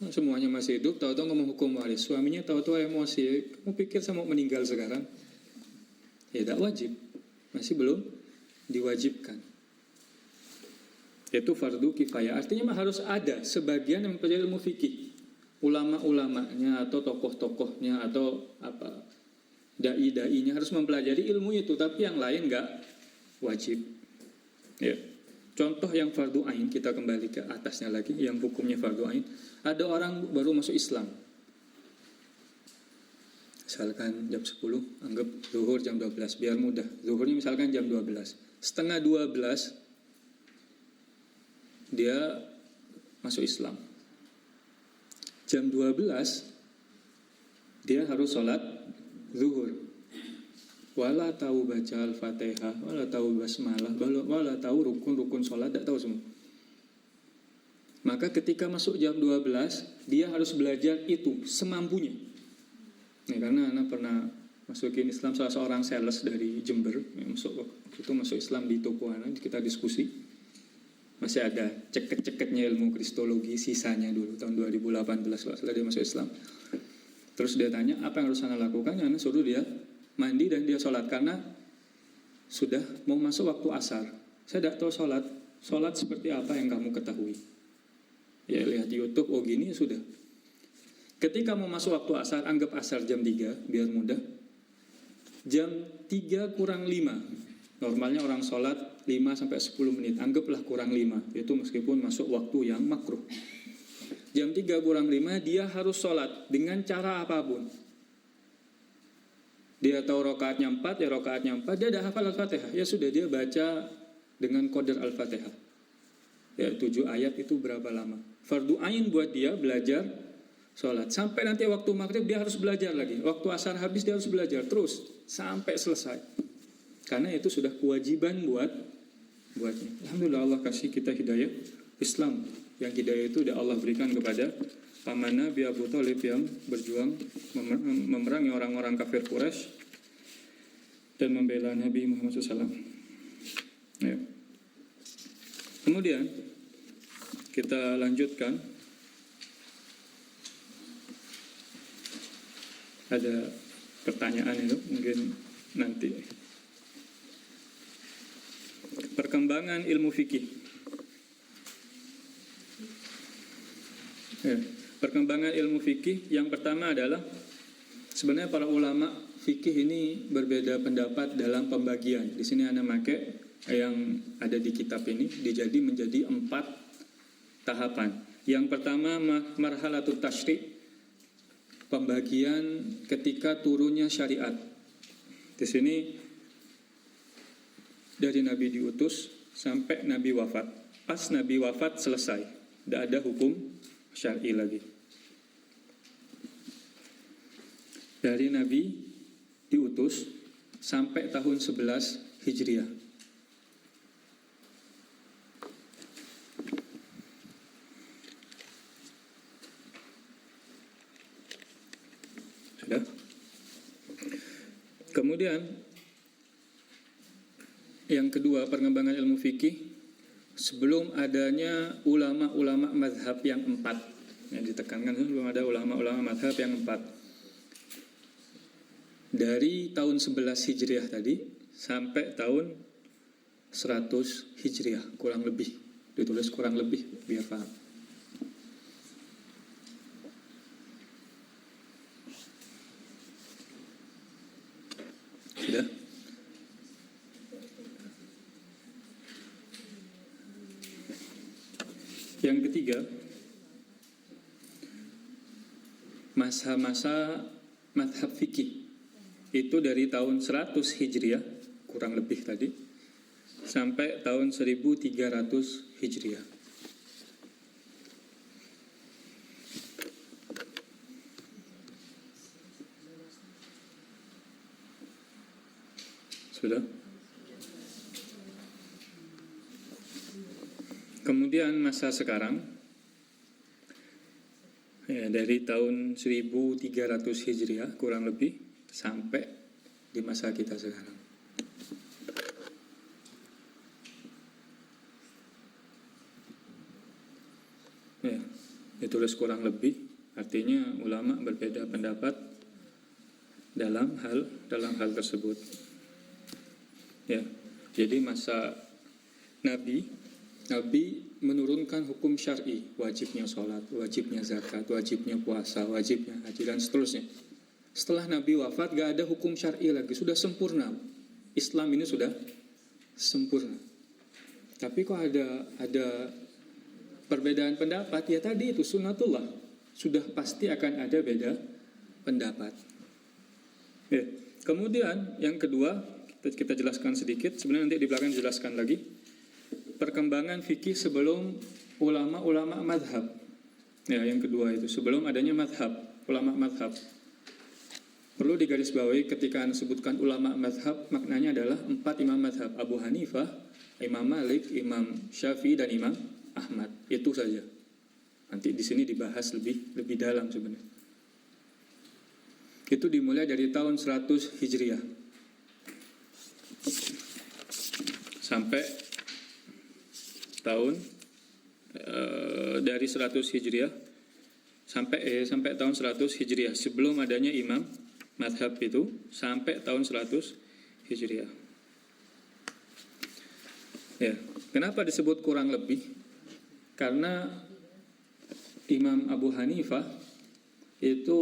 semuanya masih hidup, tahu-tahu ngomong hukum waris, suaminya tahu-tahu emosi, kamu pikir saya mau meninggal sekarang? Ya tidak wajib, masih belum diwajibkan. Itu fardu kifayah, artinya harus ada sebagian yang mempelajari ilmu fikih, ulama-ulamanya atau tokoh-tokohnya atau dai-dainya harus mempelajari ilmu itu, tapi yang lain enggak wajib. Ya. Contoh yang fardu ain, kita kembali ke atasnya lagi, yang hukumnya fardu ain. Ada orang baru masuk Islam, misalkan jam 10, anggap zuhur jam 12, biar mudah. Zuhurnya misalkan jam 12, setengah 12 dia masuk Islam. Jam 12 dia harus sholat zuhur. Wala tahu baca Al-Fatihah, wala tahu basmalah, wala tahu rukun-rukun sholat, tidak tahu semua. Maka ketika masuk jam 12, dia harus belajar itu semampunya. Nah, karena anak pernah masukin Islam salah seorang sales dari Jember, yang masuk Islam di toko anak, kita diskusi. Masih ada ceket-ceketnya ilmu kristologi, sisanya dulu, tahun 2018 setelah dia masuk Islam. Terus dia tanya, apa yang harus anak lakukan? Anak suruh dia mandi dan dia sholat, karena sudah mau masuk waktu asar. Saya tidak tahu sholat seperti apa yang kamu ketahui. Ya lihat di YouTube, oh gini sudah. Ketika mau masuk waktu asar, anggap asar jam 3, biar mudah. Jam 3 kurang 5, normalnya orang sholat 5-10 menit, anggaplah kurang 5, itu meskipun masuk waktu yang makruh. Jam 3 kurang 5, dia harus sholat dengan cara apapun. Dia tahu rokaatnya 4, ya rokaatnya 4. Dia dah hafal Al-Fatihah, ya sudah dia baca dengan qadar Al-Fatihah. Ya 7 ayat itu berapa lama? Fardu ain buat dia belajar sholat. Sampai nanti waktu maghrib dia harus belajar lagi. Waktu asar habis dia harus belajar terus sampai selesai. Karena itu sudah kewajiban buatnya. Alhamdulillah Allah kasih kita hidayah Islam. Yang hidayah itu sudah Allah berikan kepada paman Nabi Abu Thalib yang berjuang memerangi orang-orang kafir Quraisy dan membela Nabi Muhammad SAW. Ya. Kemudian kita lanjutkan. Ada pertanyaan itu mungkin nanti. Perkembangan ilmu fikih. Ya. Perkembangan ilmu fikih yang pertama adalah Sebenarnya para ulama fikih ini berbeda pendapat dalam pembagian. Di sini Anda pakai yang ada di kitab ini dijadi menjadi 4 tahapan. Yang pertama marhalatut tasyri', pembagian ketika turunnya syariat. Di sini dari Nabi diutus sampai Nabi wafat. Pas Nabi wafat selesai, tidak ada hukum syar'i lagi. Dari Nabi diutus sampai tahun 11 Hijriah. Sudah. Kemudian yang kedua, perkembangan ilmu fikih sebelum adanya ulama-ulama mazhab yang 4. Yang ditekankan sebelum ada ulama-ulama mazhab yang 4. Dari tahun 11 Hijriah tadi sampai tahun 100 Hijriah, kurang lebih. Ditulis kurang lebih biar paham. Sudah? Yang ketiga, masa-masa mazhab fikih itu dari tahun 100 Hijriah kurang lebih tadi sampai tahun 1300 Hijriah. Sudah? Kemudian masa sekarang ya, dari tahun 1300 Hijriah kurang lebih sampai di masa kita sekarang. Ya, ditulis kurang lebih, artinya ulama berbeda pendapat dalam hal tersebut. Ya, jadi masa Nabi menurunkan hukum syar'i, wajibnya sholat, wajibnya zakat, wajibnya puasa, wajibnya haji dan seterusnya. Setelah Nabi wafat gak ada hukum syar'i lagi, sudah sempurna. Islam ini sudah sempurna. Tapi kok ada perbedaan pendapat? Ya tadi itu sunnatullah. Sudah pasti akan ada beda pendapat. Ya. Kemudian yang kedua kita jelaskan sedikit. Sebenarnya nanti di belakang dijelaskan lagi. Perkembangan fikih sebelum ulama-ulama madhab. Ya, yang kedua itu sebelum adanya madhab, ulama madhab. Perlu digarisbawahi ketika disebutkan ulama madhab, maknanya adalah 4 imam madhab. Abu Hanifah, Imam Malik, Imam Syafi'i, dan Imam Ahmad. Itu saja. Nanti di sini dibahas lebih dalam sebenarnya. Itu dimulai dari tahun 100 Hijriah. Sampai tahun dari 100 Hijriah sampai tahun 100 Hijriah. Sebelum adanya imam madhab itu sampai tahun 100 Hijriah. Ya, kenapa disebut kurang lebih? Karena Imam Abu Hanifah itu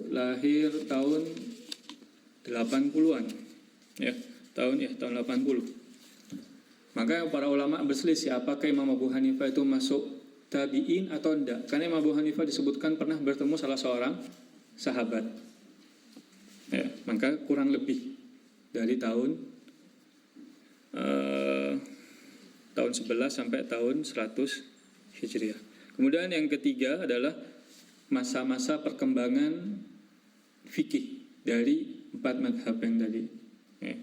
lahir tahun 80-an. Ya, tahun 80. Maka para ulama berselisih apakah Imam Abu Hanifah itu masuk tabi'in atau tidak. Karena Imam Abu Hanifah disebutkan pernah bertemu salah seorang sahabat. Ya, maka kurang lebih dari tahun 11 sampai tahun 100 Hijriah. Kemudian yang ketiga adalah masa-masa perkembangan fikih dari 4 madhab yang tadi. Ya,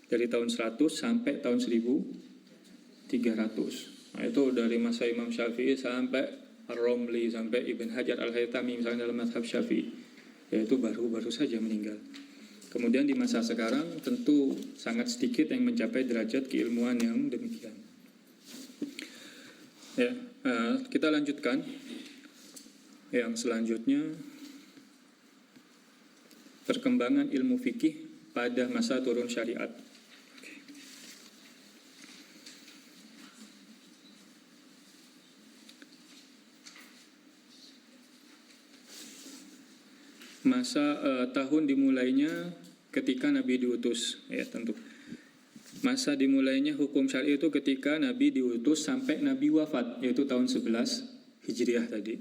dari tahun 100 sampai tahun 1300. Nah, itu dari masa Imam Syafi'i sampai Ar-Romli sampai Ibn Hajar Al-Haytami misalnya dalam madhab Syafi'i. Yaitu baru saja meninggal. Kemudian di masa sekarang tentu sangat sedikit yang mencapai derajat keilmuan yang demikian. Ya, kita lanjutkan. Yang selanjutnya perkembangan ilmu fikih pada masa turun syariat. Tahun dimulainya ketika Nabi diutus, ya tentu. Masa dimulainya hukum syar'i itu ketika Nabi diutus sampai Nabi wafat, yaitu tahun 11 Hijriah tadi.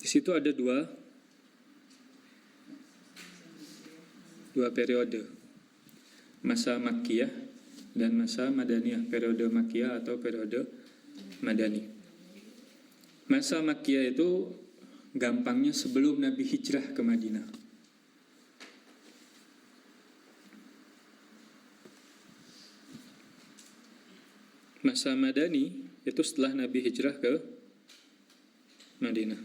Di situ ada dua periode, masa Makkiyah dan masa Madaniyah, periode Makkiyah atau periode Madani. Masa Makkiyah itu gampangnya sebelum Nabi hijrah ke Madinah. Masa Madani itu setelah Nabi hijrah ke Madinah.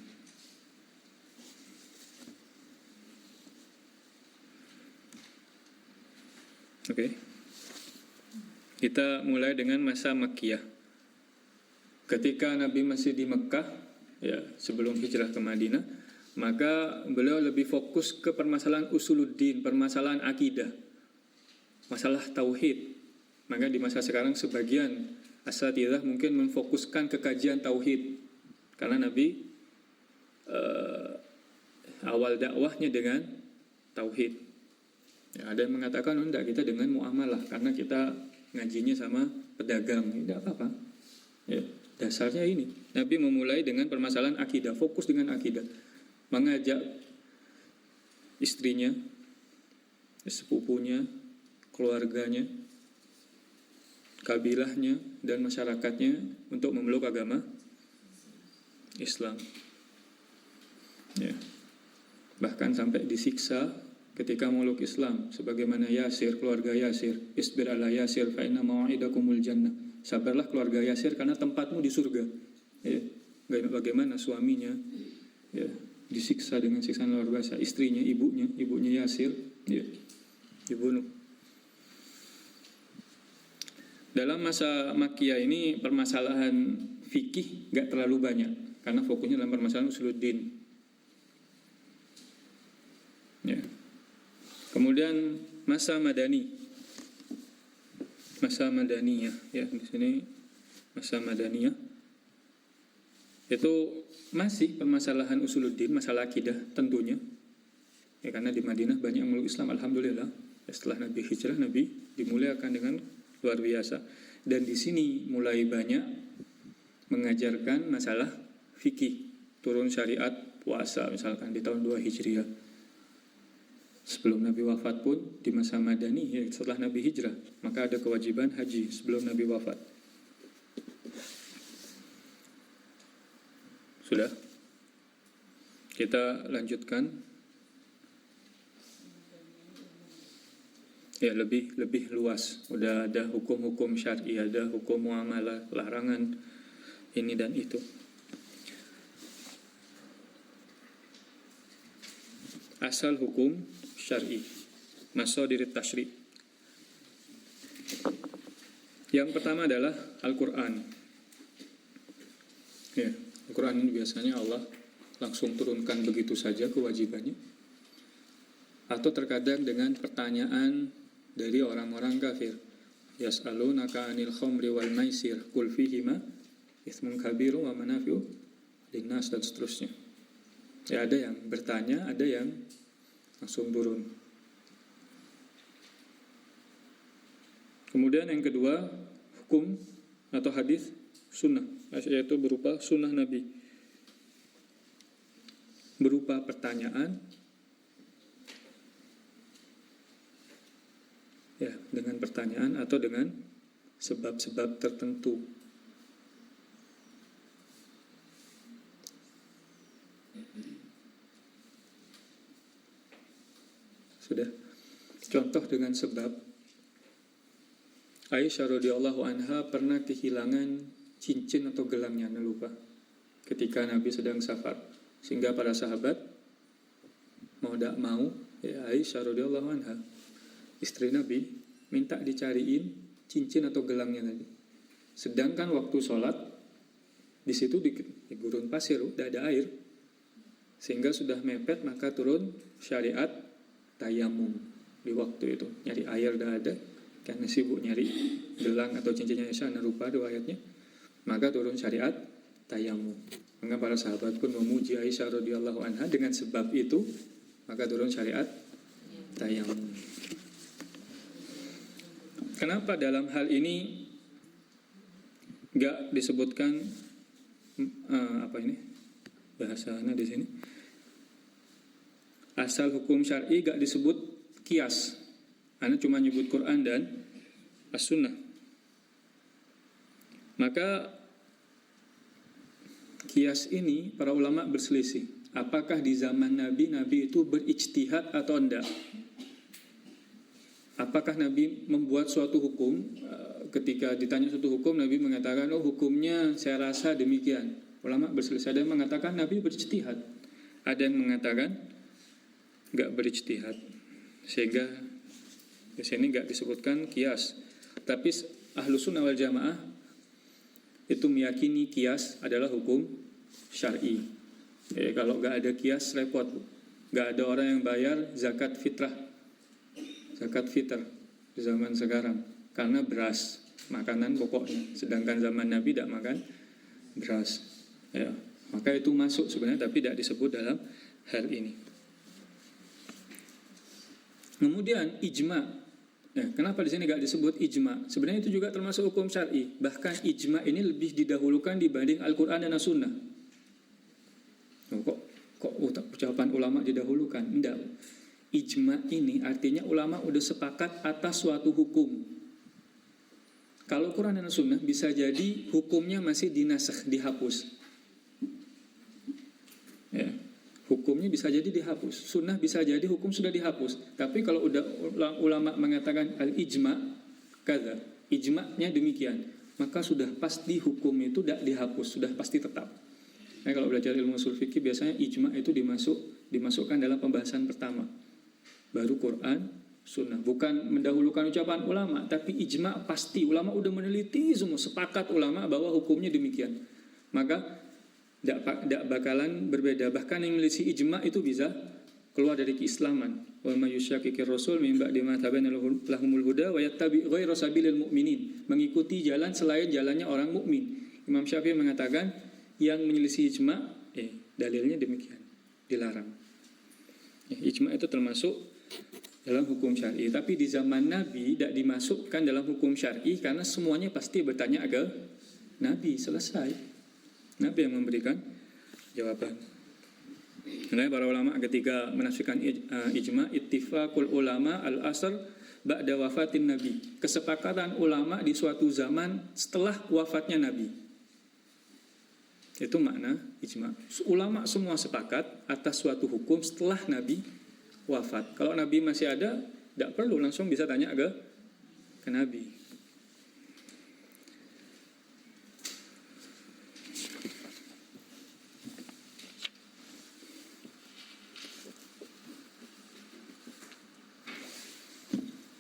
Oke. Kita mulai dengan masa Makkiyah. Ketika Nabi masih di Mekah, ya, sebelum hijrah ke Madinah, maka beliau lebih fokus ke permasalahan usuluddin, permasalahan akidah, masalah tauhid. Maka di masa sekarang sebagian asatidzah mungkin memfokuskan ke kajian tauhid, karena Nabi awal dakwahnya dengan tauhid. Ya, ada yang mengatakan enggak, kita dengan muamalah, karena kita ngajinya sama pedagang, tidak apa-apa. Ya, dasarnya ini, Nabi memulai dengan permasalahan akidah, fokus dengan akidah, mengajak istrinya, sepupunya, keluarganya, kabilahnya, dan masyarakatnya untuk memeluk agama Islam. Ya. Bahkan sampai disiksa ketika memeluk Islam, sebagaimana Yasir, keluarga Yasir, isbir ala Yasir fa inna mau'idakumul jannah. Sabarlah keluarga Yasir karena tempatmu di surga. Ya. Bagaimana suaminya, ya, disiksa dengan siksaan luar biasa, istrinya, ibunya Yasir, ya, dibunuh. Dalam masa Makkiyah ini permasalahan fikih gak terlalu banyak, karena fokusnya dalam permasalahan usuluddin. Ya. Kemudian masa Madani, masa Madaniyah, ya, di sini masa Madaniyah itu masih permasalahan usuluddin, masalah akidah tentunya, ya, karena di Madinah banyak yang memeluk Islam, alhamdulillah. Setelah Nabi hijrah, Nabi dimuliakan dengan luar biasa, dan di sini mulai banyak mengajarkan masalah fikih, turun syariat puasa misalkan di tahun 2 Hijriah. Sebelum Nabi wafat pun di masa Madani, ya, setelah Nabi hijrah, maka ada kewajiban haji sebelum Nabi wafat. Sudah? Kita lanjutkan. Ya, lebih luas. Udah ada hukum-hukum syar'i, ada hukum muamalah, larangan ini dan itu. Asal hukum syar'i, masadir tasyri'. Yang pertama adalah Al-Quran. Ya, Al-Quran ini biasanya Allah langsung turunkan begitu saja kewajibannya, atau terkadang dengan pertanyaan dari orang-orang kafir. Yas'alunaka 'anil khamri wal maisir qul fihima itsmun kabirun wa manafi'u linnas, dan seterusnya. Ya, ada yang bertanya, ada yang langsung turun. Kemudian yang kedua, hukum atau hadis sunnah, yaitu berupa sunnah Nabi, berupa pertanyaan, ya, dengan pertanyaan atau dengan sebab-sebab tertentu. Sudah. Contoh dengan sebab, Aisyah radhiyallahu anha pernah kehilangan cincin atau gelangnya, lupa, ketika Nabi sedang safar, sehingga para sahabat mau tak mau, ya, Aisyah radhiyallahu anha, istri Nabi, minta dicariin cincin atau gelangnya tadi. Sedangkan waktu sholat di situ di gurun pasir, udah ada air, sehingga sudah mepet, maka turun syariat tayamum di waktu itu. Nyari air dah ada, karena sibuk nyari gelang atau cincinnya Aisyah, rupa riwayatnya, maka turun syariat tayamum. Maka para sahabat pun memuji Aisyah radhiyallahu anha, dengan sebab itu maka turun syariat tayamum. Kenapa dalam hal ini nggak disebutkan bahasanya di sini? Asal hukum syar'i nggak disebut kias. Anda cuma nyebut Quran dan As-Sunnah. Maka kias ini para ulama berselisih. Apakah di zaman Nabi itu berijtihad atau enggak? Apakah Nabi membuat suatu hukum, ketika ditanya suatu hukum Nabi mengatakan, oh hukumnya saya rasa demikian. Ulama berselisih, ada yang mengatakan Nabi berijtihad, ada yang mengatakan enggak berijtihad. Sehingga di sini enggak disebutkan kias. Tapi Ahlus Sunnah wal Jamaah itu meyakini kias adalah hukum syar'i. Kalau enggak ada kias repot. Enggak ada orang yang bayar zakat fitr di zaman sekarang karena beras makanan pokoknya, sedangkan zaman Nabi tidak makan beras. Ya, maka itu masuk sebenarnya, tapi tidak disebut dalam hal ini. Kemudian ijma. Kenapa di sini tidak disebut ijma? Sebenarnya itu juga termasuk hukum syar'i. Bahkan ijma ini lebih didahulukan dibanding Al-Quran dan As-Sunnah. Kok ucapan ulama didahulukan? Tidak. Ijma ini artinya ulama udah sepakat atas suatu hukum. Kalau Quran dan Sunnah bisa jadi hukumnya masih dinasakh, dihapus. Ya, hukumnya bisa jadi dihapus. Sunnah bisa jadi hukum sudah dihapus. Tapi kalau udah ulama mengatakan al-ijma kada, ijma'nya demikian, maka sudah pasti hukum itu tidak dihapus, sudah pasti tetap. Nah, kalau belajar ilmu ushul fikih biasanya ijma itu dimasukkan dalam pembahasan pertama. Baru Quran, Sunnah. Bukan mendahulukan ucapan ulama, tapi ijma pasti. Ulama udah meneliti semua, sepakat ulama bahwa hukumnya demikian. Maka tidak bakalan berbeda. Bahkan yang meneliti ijma itu bisa keluar dari keislaman. Wa may yushaqiqir rasul min ba'di ma tabayyana lahumul huda wa yattabi' ghayra sabilil mu'minin. Mengikuti jalan selain jalannya orang mukmin. Imam Syafi'i mengatakan yang menyelisih ijma, dalilnya demikian, dilarang. Ijma itu termasuk dalam hukum syar'i, tapi di zaman Nabi tidak dimasukkan dalam hukum syar'i karena semuanya pasti bertanya ke Nabi. Selesai, Nabi yang memberikan jawaban. Nah, para ulama ketika menafsirkan ijma, ittifaqul ulama al-asr ba'da wafatin Nabi, kesepakatan ulama di suatu zaman setelah wafatnya Nabi. Itu makna ijma. Ulama semua sepakat atas suatu hukum setelah Nabi wafat. Kalau Nabi masih ada, tidak perlu langsung bisa tanya ke Nabi.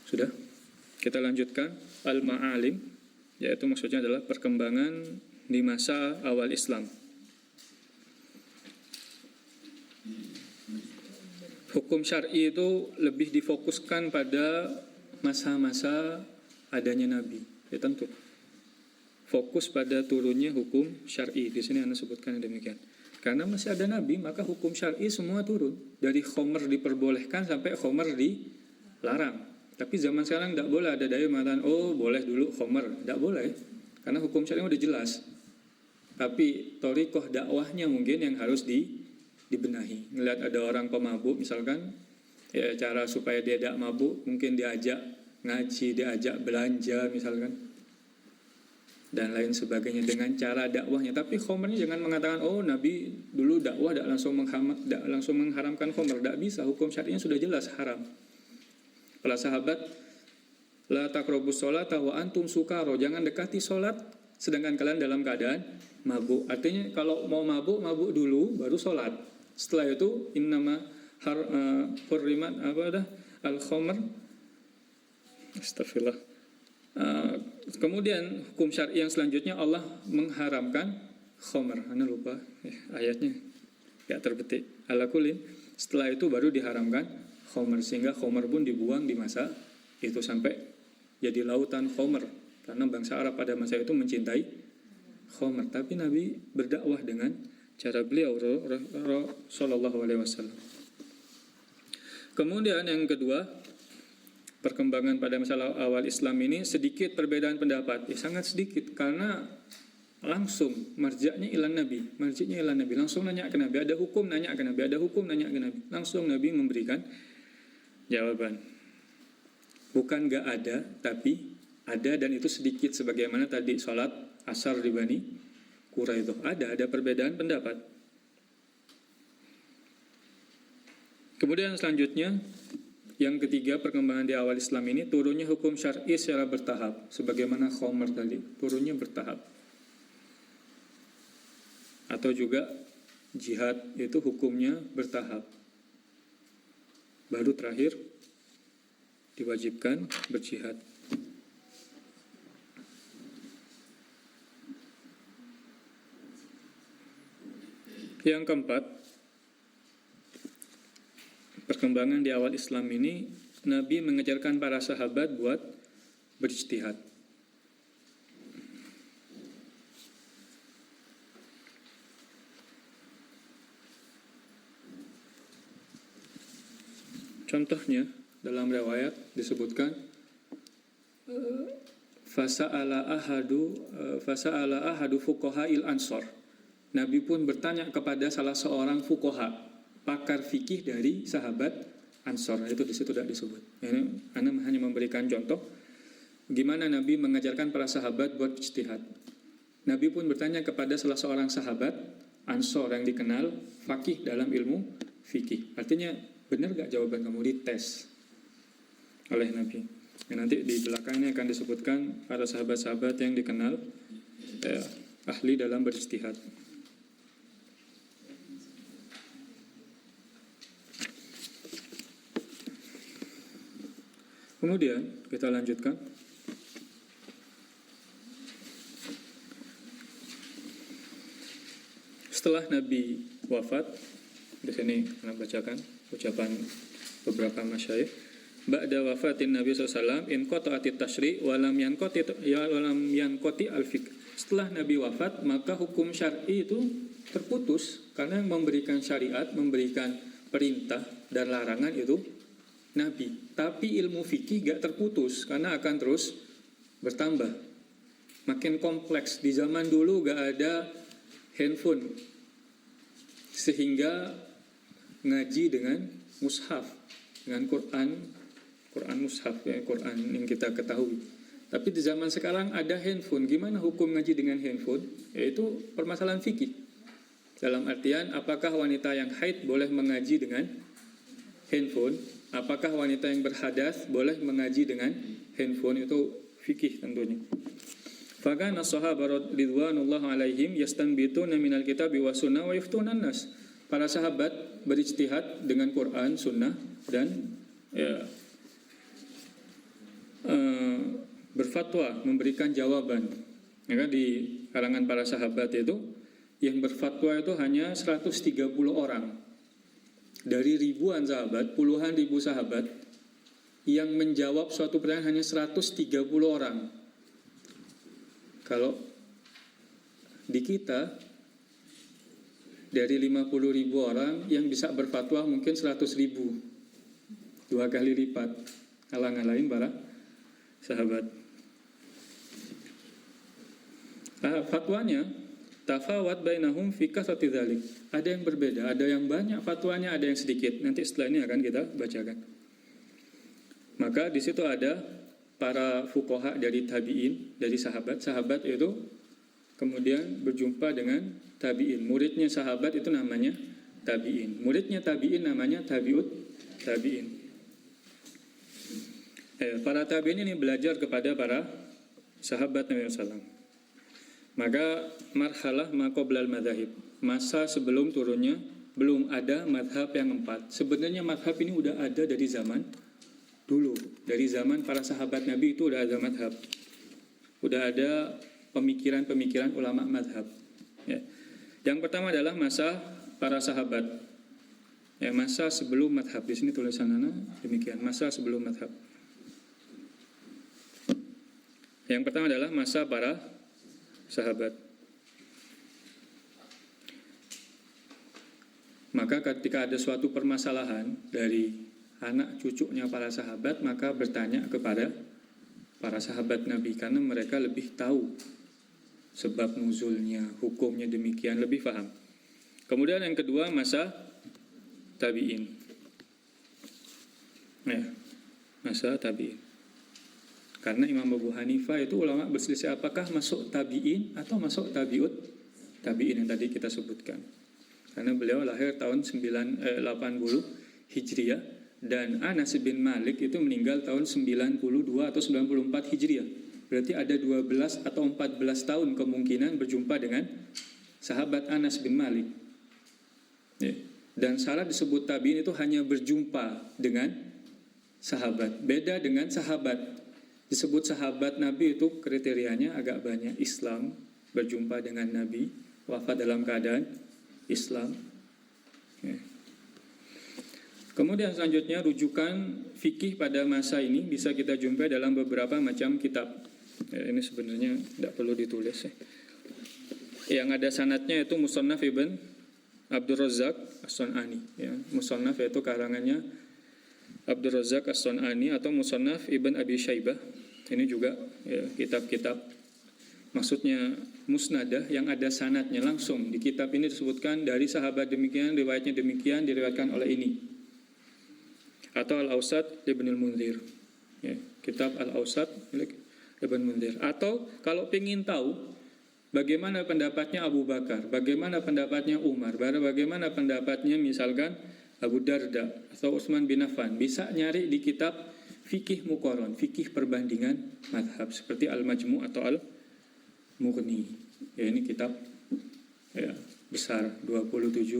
Sudah? Kita lanjutkan al-ma'alim, yaitu maksudnya adalah perkembangan di masa awal Islam. Hukum syar'i itu lebih difokuskan pada masa-masa adanya Nabi. Ya tentu. Fokus pada turunnya hukum syar'i. Di sini Anda sebutkan demikian. Karena masih ada Nabi, maka hukum syar'i semua turun. Dari khomer diperbolehkan sampai khomer dilarang. Tapi zaman sekarang tidak boleh ada daya mengatakan, oh boleh dulu khomer. Tidak boleh. Karena hukum syar'i udah jelas. Tapi thoriqah dakwahnya mungkin yang harus dibenahi. Ngelihat ada orang pemabuk misalkan, ya cara supaya dia tidak mabuk mungkin diajak ngaji, diajak belanja misalkan, dan lain sebagainya dengan cara dakwahnya. Tapi khomernya jangan mengatakan oh Nabi dulu dakwah tidak langsung mengharamkan khomer. Tidak bisa, hukum syar'inya sudah jelas haram. Para sahabat, la taqrabus sholata wa antum sukaro, jangan dekati sholat sedangkan kalian dalam keadaan mabuk. Artinya kalau mau mabuk dulu baru sholat. Setelah itu innama hurrimat al-khamr. Astagfirullah. Kemudian hukum syar'i yang selanjutnya Allah mengharamkan khamr. Anda lupa ayatnya, enggak terbetik. Ala kulin. Setelah itu baru diharamkan khamr, sehingga khamr pun dibuang di masa itu sampai jadi lautan khamr, karena bangsa Arab pada masa itu mencintai khamar, tapi Nabi berdakwah dengan cara beliau sallallahu alaihi wasallam. Kemudian yang kedua, perkembangan pada masalah awal Islam ini sedikit perbedaan pendapat, sangat sedikit, karena langsung marja'nya ilan Nabi, langsung nanya ke Nabi, ada hukum nanya ke Nabi, langsung Nabi memberikan jawaban. Bukan gak ada, tapi ada, dan itu sedikit, sebagaimana tadi sholat asar di Bani Quraidah, ada perbedaan pendapat. Kemudian selanjutnya, yang ketiga, perkembangan di awal Islam ini turunnya hukum syar'i secara bertahap, sebagaimana khamar tadi, turunnya bertahap. Atau juga jihad itu hukumnya bertahap, baru terakhir diwajibkan berjihad. Yang keempat, perkembangan di awal Islam ini, Nabi mengajarkan para sahabat buat berijtihad. Contohnya dalam riwayat disebutkan fasa'ala ahadu fuqaha'il ansor. Nabi pun bertanya kepada salah seorang fuqaha, pakar fikih dari sahabat Ansor. Itu di situ tidak disebut. Ini Anda hanya memberikan contoh gimana Nabi mengajarkan para sahabat buat ijtihad. Nabi pun bertanya kepada salah seorang sahabat Ansor yang dikenal faqih dalam ilmu fikih. Artinya, benar gak jawaban kamu? Dites oleh Nabi. Nanti di belakangnya akan disebutkan para sahabat-sahabat yang dikenal ahli dalam berijtihad. Kemudian kita lanjutkan. Setelah Nabi wafat, di sini saya bacakan ucapan beberapa masyayikh. Ba'da wafatin Nabi SAW in qata'atit tasyri' walam yanqati al-fiqh. Setelah Nabi wafat, maka hukum syar'i itu terputus, karena yang memberikan syariat, memberikan perintah dan larangan itu Nabi. Tapi ilmu fikih gak terputus, karena akan terus bertambah, makin kompleks. Di zaman dulu gak ada handphone, sehingga ngaji dengan mushaf, dengan Quran mushaf, Quran yang kita ketahui. Tapi di zaman sekarang ada handphone. Gimana hukum ngaji dengan handphone? Yaitu permasalahan fikih. Dalam artian, apakah wanita yang haid boleh mengaji dengan handphone? Apakah wanita yang berhadas boleh mengaji dengan handphone? Itu fikih tentunya. Fakana sahabat ridwanullah alaihim yastanbituna minal kitabi wa sunnah wa yuftunan nas. Para sahabat berijtihad dengan Quran, sunnah, dan berfatwa, memberikan jawaban. Ya, di kalangan para sahabat itu yang berfatwa itu hanya 130 orang. Dari ribuan sahabat, puluhan ribu sahabat, yang menjawab suatu pertanyaan hanya 130 orang. Kalau di kita, dari 50 ribu orang, yang bisa berfatwa mungkin 100 ribu, 2 kali lipat kalangan lain para sahabat. Fatwanya tafawat bainahum fi kasrati dzalik. Ada yang berbeda, ada yang banyak fatwanya, ada yang sedikit. Nanti setelah ini akan kita bacakan. Maka di situ ada para fuqaha dari tabi'in, dari sahabat itu kemudian berjumpa dengan tabi'in. Muridnya sahabat itu namanya tabi'in. Muridnya tabi'in namanya tabi'ut tabi'in. Para tabi'in ini belajar kepada para sahabat Nabi SAW. Maka marhalah maqoblal madzhab, masa sebelum turunnya belum ada madhab yang 4. Sebenarnya madhab ini udah ada dari zaman dulu, dari zaman para sahabat Nabi itu udah ada madhab, udah ada pemikiran-pemikiran ulama madhab. Ya. Yang pertama adalah masa para sahabat, ya, masa sebelum madhab. Di sini tulisannya demikian, masa sebelum madhab. Yang pertama adalah masa para sahabat. Maka ketika ada suatu permasalahan dari anak cucunya para sahabat, maka bertanya kepada para sahabat Nabi, karena mereka lebih tahu sebab nuzulnya, hukumnya demikian, lebih paham. Kemudian yang kedua, masa tabi'in. Ya, masa tabi'in. Karena Imam Abu Hanifah itu ulama berselisih apakah masuk tabi'in atau masuk tabi'in yang tadi kita sebutkan. Karena beliau lahir tahun 80 Hijriah dan Anas bin Malik itu meninggal tahun 92 atau 94 Hijriah. Berarti ada 12 atau 14 tahun kemungkinan berjumpa dengan sahabat Anas bin Malik. Ya. Dan syarat disebut tabi'in itu hanya berjumpa dengan sahabat. Beda dengan sahabat. Disebut sahabat Nabi itu kriterianya agak banyak. Islam, berjumpa dengan Nabi, wafat dalam keadaan Islam. Ya. Kemudian selanjutnya rujukan fikih pada masa ini bisa kita jumpai dalam beberapa macam kitab. Ya, ini sebenarnya tidak perlu ditulis. Ya. Yang ada sanadnya itu Musannaf Ibn Abdul Razak As-Sun'ani. Ya. Musannaf yaitu karangannya Abdul Razak As-Sun'ani atau Musannaf Ibn Abi Syaibah. Ini juga ya, kitab-kitab maksudnya musnadah yang ada sanadnya langsung. Di kitab ini disebutkan dari sahabat demikian, riwayatnya demikian, diriwayatkan oleh ini. Atau Al-Awsat Ibnul Munzir. Ya, kitab Al-Awsat Ibn Munzir. Atau kalau ingin tahu bagaimana pendapatnya Abu Bakar, bagaimana pendapatnya Umar, bagaimana pendapatnya misalkan Abu Darda atau Utsman bin Affan, bisa nyari di kitab fikih muqaran, fikih perbandingan mazhab seperti Al-Majmu' atau Al-Mughni. Ya, ini kitab ya, besar 27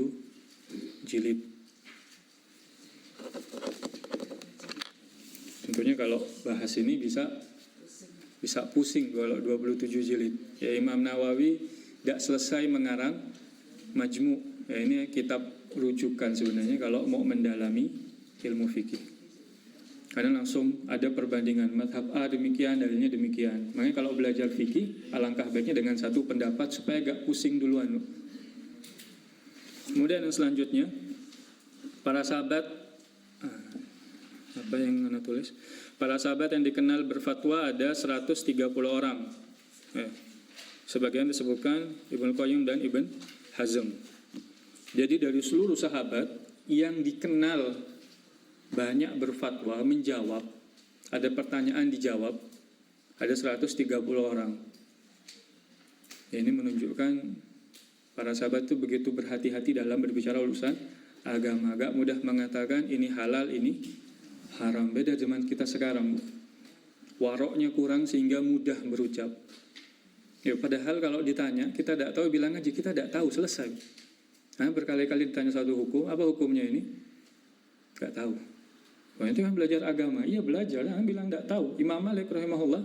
jilid. Tentunya kalau bahas ini bisa pusing kalau 27 jilid. Ya, Imam Nawawi tidak selesai mengarang Majmu'. Ya, ini kitab rujukan sebenarnya kalau mau mendalami ilmu fikih. Karena langsung ada perbandingan mazhab A demikian, dalilnya demikian. Makanya kalau belajar fikih, alangkah baiknya dengan satu pendapat supaya gak pusing duluan. Kemudian yang selanjutnya, para sahabat, apa yang Anda tulis? Para sahabat yang dikenal berfatwa ada 130 orang. Sebagian disebutkan Ibnu Qayyim dan Ibn Hazm. Jadi dari seluruh sahabat yang dikenal banyak berfatwa, menjawab, ada pertanyaan dijawab, ada 130 orang. Ya, ini menunjukkan para sahabat itu begitu berhati-hati dalam berbicara urusan agama. Agak mudah mengatakan ini halal, ini haram. Beda zaman kita sekarang. Waroknya kurang sehingga mudah berucap. Ya, padahal kalau ditanya, kita tidak tahu, bilang aja kita tidak tahu, selesai. Nah, berkali-kali ditanya satu hukum, apa hukumnya ini? Tidak tahu. Oh, itu kan belajar agama. Iya belajar, bilang tidak tahu. Imam Malik rahimahullah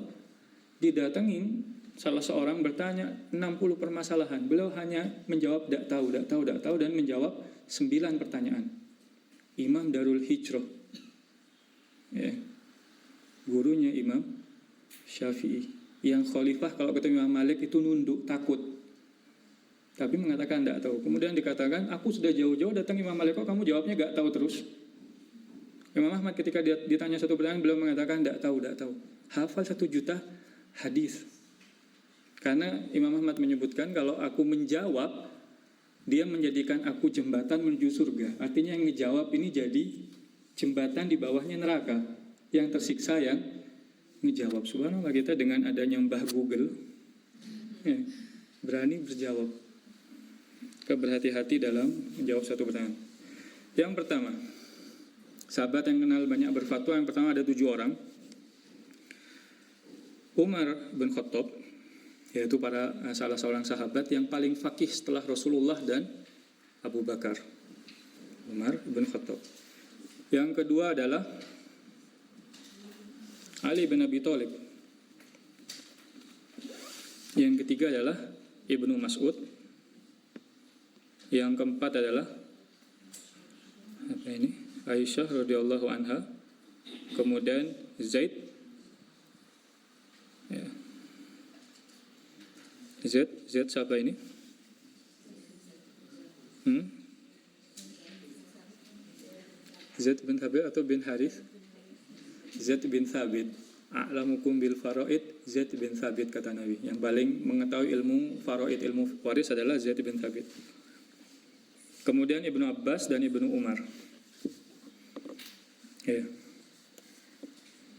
didatengin salah seorang bertanya 60 permasalahan. Beliau hanya menjawab tidak tahu dan menjawab 9 pertanyaan. Imam Darul Hijrah. Ya. Gurunya Imam Syafi'i. Yang khalifah kalau ketemu Imam Malik itu nunduk, takut. Tapi mengatakan tidak tahu. Kemudian dikatakan, aku sudah jauh-jauh datang Imam Malik, kok kamu jawabnya tidak tahu terus? Imam Ahmad ketika ditanya satu pertanyaan, beliau mengatakan tidak tahu. Hafal 1 juta hadis. Karena Imam Ahmad menyebutkan kalau aku menjawab, dia menjadikan aku jembatan menuju surga. Artinya yang ngejawab ini jadi jembatan di bawahnya neraka. Yang tersiksa yang ngejawab. Subhanallah, kita dengan adanya Mbah Google ya, berani berjawab. Berhati-hati dalam menjawab satu pertanyaan. Yang pertama, sahabat yang kenal banyak berfatwa, yang pertama ada 7 orang. Umar bin Khattab, yaitu salah seorang sahabat yang paling faqih setelah Rasulullah dan Abu Bakar. Umar bin Khattab. Yang kedua adalah Ali bin Abi Thalib. Yang ketiga adalah Ibnu Mas'ud. Yang keempat adalah Aisyah radhiyallahu anha. Kemudian Zaid. Ya. Zaid siapa ini? Zaid bin Thabit atau bin Harith? Zaid bin Thabit. A'lamukum bil faraid Zaid bin Thabit, kata Nabi. Yang paling mengetahui ilmu faraid, ilmu waris adalah Zaid bin Thabit. Kemudian Ibnu Abbas dan Ibnu Umar. Ya.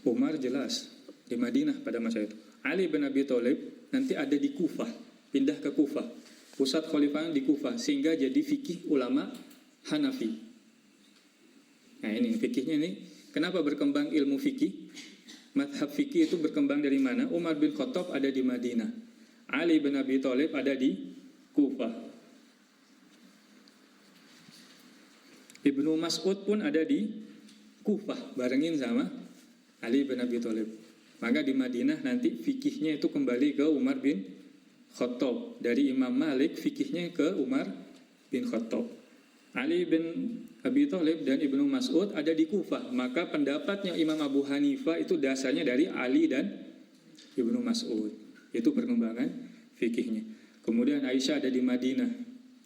Umar jelas di Madinah pada masa itu. Ali bin Abi Thalib nanti ada di Kufah, pindah ke Kufah. Pusat khalifah di Kufah, sehingga jadi fikih ulama Hanafi. Nah ini fikihnya ini, kenapa berkembang ilmu fikih? Madhab fikih itu berkembang dari mana? Umar bin Khattab ada di Madinah, Ali bin Abi Thalib ada di Kufah, Ibnu Mas'ud pun ada di Kufah, barengin sama Ali bin Abi Thalib. Maka di Madinah nanti fikihnya itu kembali ke Umar bin Khattab. Dari Imam Malik fikihnya ke Umar bin Khattab. Ali bin Abi Thalib dan Ibnu Mas'ud ada di Kufah. Maka pendapatnya Imam Abu Hanifah itu dasarnya dari Ali dan Ibnu Mas'ud. Itu perkembangan fikihnya. Kemudian Aisyah ada di Madinah.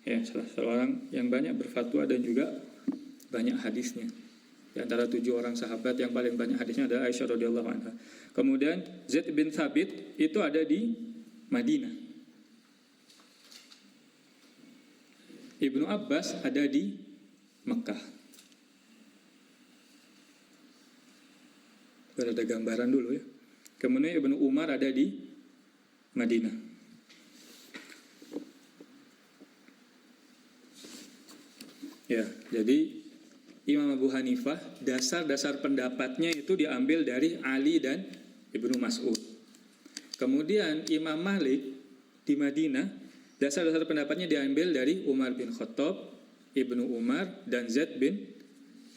Ya, salah seorang yang banyak berfatwa dan juga banyak hadisnya. Di antara 7 orang sahabat yang paling banyak hadisnya adalah Aisyah radhiyallahu anha. Kemudian Zaid bin Thabit itu ada di Madinah. Ibnu Abbas ada di Mekah. Biar ada gambaran dulu ya. Kemudian Ibnu Umar ada di Madinah. Ya, jadi Imam Abu Hanifah dasar-dasar pendapatnya itu diambil dari Ali dan Ibnu Mas'ud. Kemudian Imam Malik di Madinah dasar-dasar pendapatnya diambil dari Umar bin Khattab, Ibnu Umar dan Zaid bin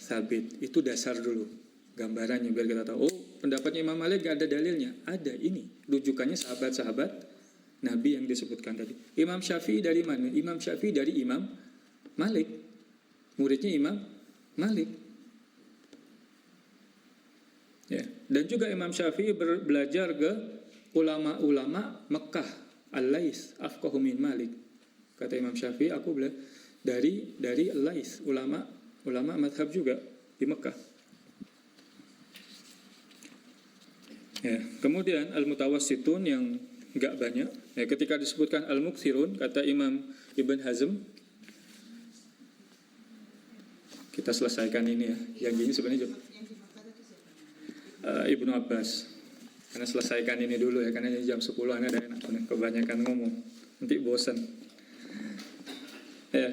Thabit. Itu dasar dulu gambarannya biar kita tahu. Oh, pendapatnya Imam Malik gak ada dalilnya. Ada, ini rujukannya sahabat-sahabat Nabi yang disebutkan tadi. Imam Syafi'i dari mana? Imam Syafi'i dari Imam Malik, muridnya Imam Malik. Ya, dan juga Imam Syafi'i belajar ke ulama-ulama Mekah, Al-Lais afqahu min Malik. Kata Imam Syafi'i, aku belajar dari Al-Lais, ulama madhab juga di Mekah. Ya, kemudian Al-Mutawassitun yang enggak banyak. Ya, ketika disebutkan Al-Mukthirun, kata Imam Ibn Hazm, kita selesaikan ini ya. Yang ini sebenarnya Ibnu Abbas. Karena selesaikan ini dulu ya, karena ini jam 10 Anda ada enak kebanyakan ngomong. Nanti bosan. Ya.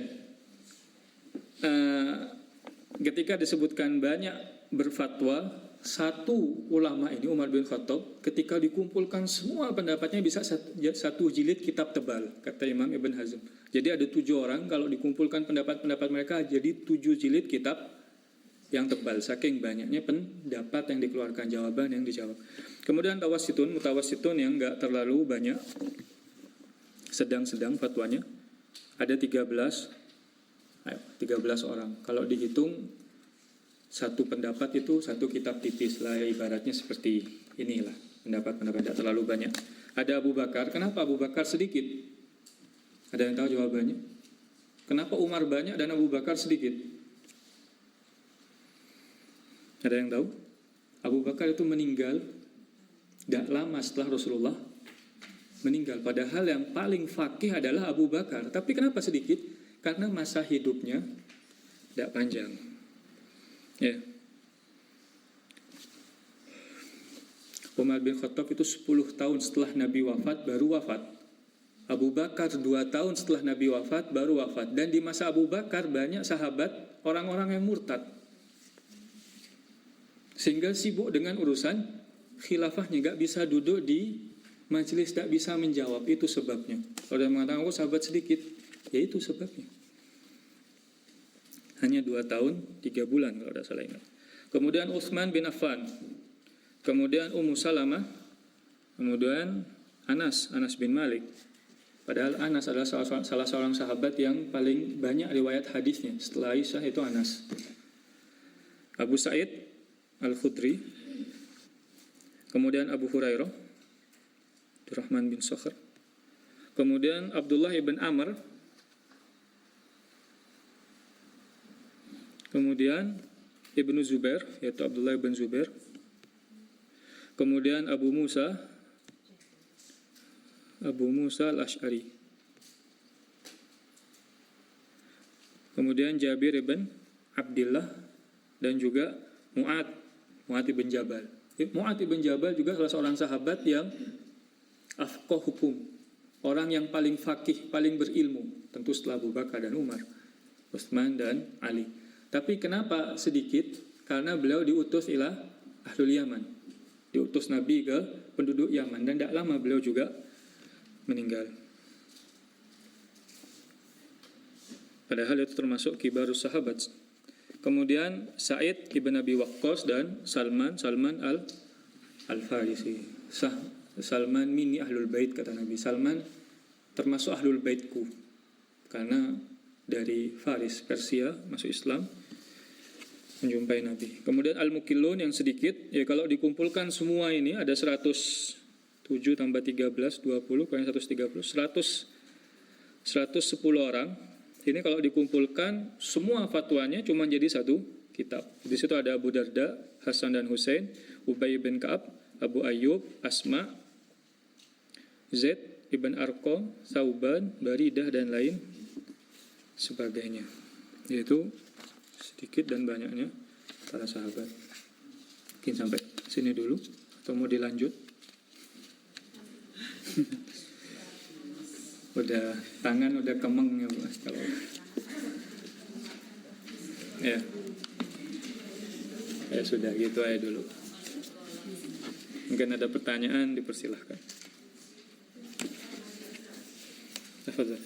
Ketika disebutkan banyak berfatwa, satu ulama ini Umar bin Khattab ketika dikumpulkan semua pendapatnya bisa satu jilid kitab tebal, kata Imam Ibn Hazm. Jadi ada 7 orang, kalau dikumpulkan pendapat-pendapat mereka jadi 7 jilid kitab yang tebal, saking banyaknya pendapat yang dikeluarkan, jawaban yang dijawab. Kemudian mutawassitun yang enggak terlalu banyak, sedang-sedang fatwanya, ada 13 orang. Kalau dihitung satu pendapat itu satu kitab tipis lah ya, ibaratnya seperti inilah pendapat-pendapat, tidak terlalu banyak. Ada Abu Bakar. Kenapa Abu Bakar sedikit? Ada yang tahu jawabannya? Kenapa Umar banyak dan Abu Bakar sedikit? Ada yang tahu? Abu Bakar itu meninggal tidak lama setelah Rasulullah meninggal. Padahal yang paling faqih adalah Abu Bakar. Tapi kenapa sedikit? Karena masa hidupnya tidak panjang. Ya. Umar bin Khattab itu 10 tahun setelah Nabi wafat baru wafat. Abu Bakar 2 tahun setelah Nabi wafat baru wafat. Dan di masa Abu Bakar banyak sahabat orang-orang yang murtad, sehingga sibuk dengan urusan khilafahnya, gak bisa duduk di majelis, gak bisa menjawab. Itu sebabnya. Kalau dia mengatakan aku sahabat sedikit, ya itu sebabnya. Hanya 2 tahun 3 bulan kalau tidak salah ingat. Kemudian Utsman bin Affan, kemudian Ummu Salamah, kemudian Anas bin Malik. Padahal Anas adalah salah seorang sahabat yang paling banyak riwayat hadisnya. Setelah Aisyah itu Anas. Abu Sa'id Al-Khudri, kemudian Abu Hurairah, Abdurrahman bin Sakhr, kemudian Abdullah ibn Amr, kemudian ibnu Zubair, yaitu Abdullah bin Zubair. Kemudian Abu Musa al-Asy'ari. Kemudian Jabir ibn Abdullah dan juga Mu'ad ibn Jabal. Mu'ad ibn Jabal juga salah seorang sahabat yang afqah hukum, orang yang paling faqih, paling berilmu, tentu setelah Abu Bakar dan Umar, Utsman dan Ali. Tapi kenapa sedikit? Karena beliau diutus ila ahlul Yaman, diutus Nabi ke penduduk Yaman, dan tidak lama beliau juga meninggal. Padahal itu termasuk kibarus sahabat. Kemudian Sa'id ibn Abi Waqqas dan Salman al-Farisi. Salman mini ahlul bait, kata Nabi. Salman termasuk ahlul baitku, karena dari Faris, Persia, masuk Islam, menjumpai Nabi. Kemudian al-Mukillun yang sedikit, ya kalau dikumpulkan semua ini ada 107 tambah 13, 20, kurang 130, 110 orang. Ini kalau dikumpulkan semua fatwanya cuma jadi satu kitab. Di situ ada Abu Darda, Hasan dan Husain, Ubay bin Ka'ab, Abu Ayyub, Asma, Zaid ibn Arqam, Sauban, Baridah dan lain sebagainya. Yaitu sedikit dan banyaknya para sahabat. Mungkin sampai sini dulu atau mau dilanjut? Udah tangan udah kemeng ya Mas kalau. Ya. Ya sudah gitu aja dulu. Mungkin ada pertanyaan, dipersilahkan. Tafadhal.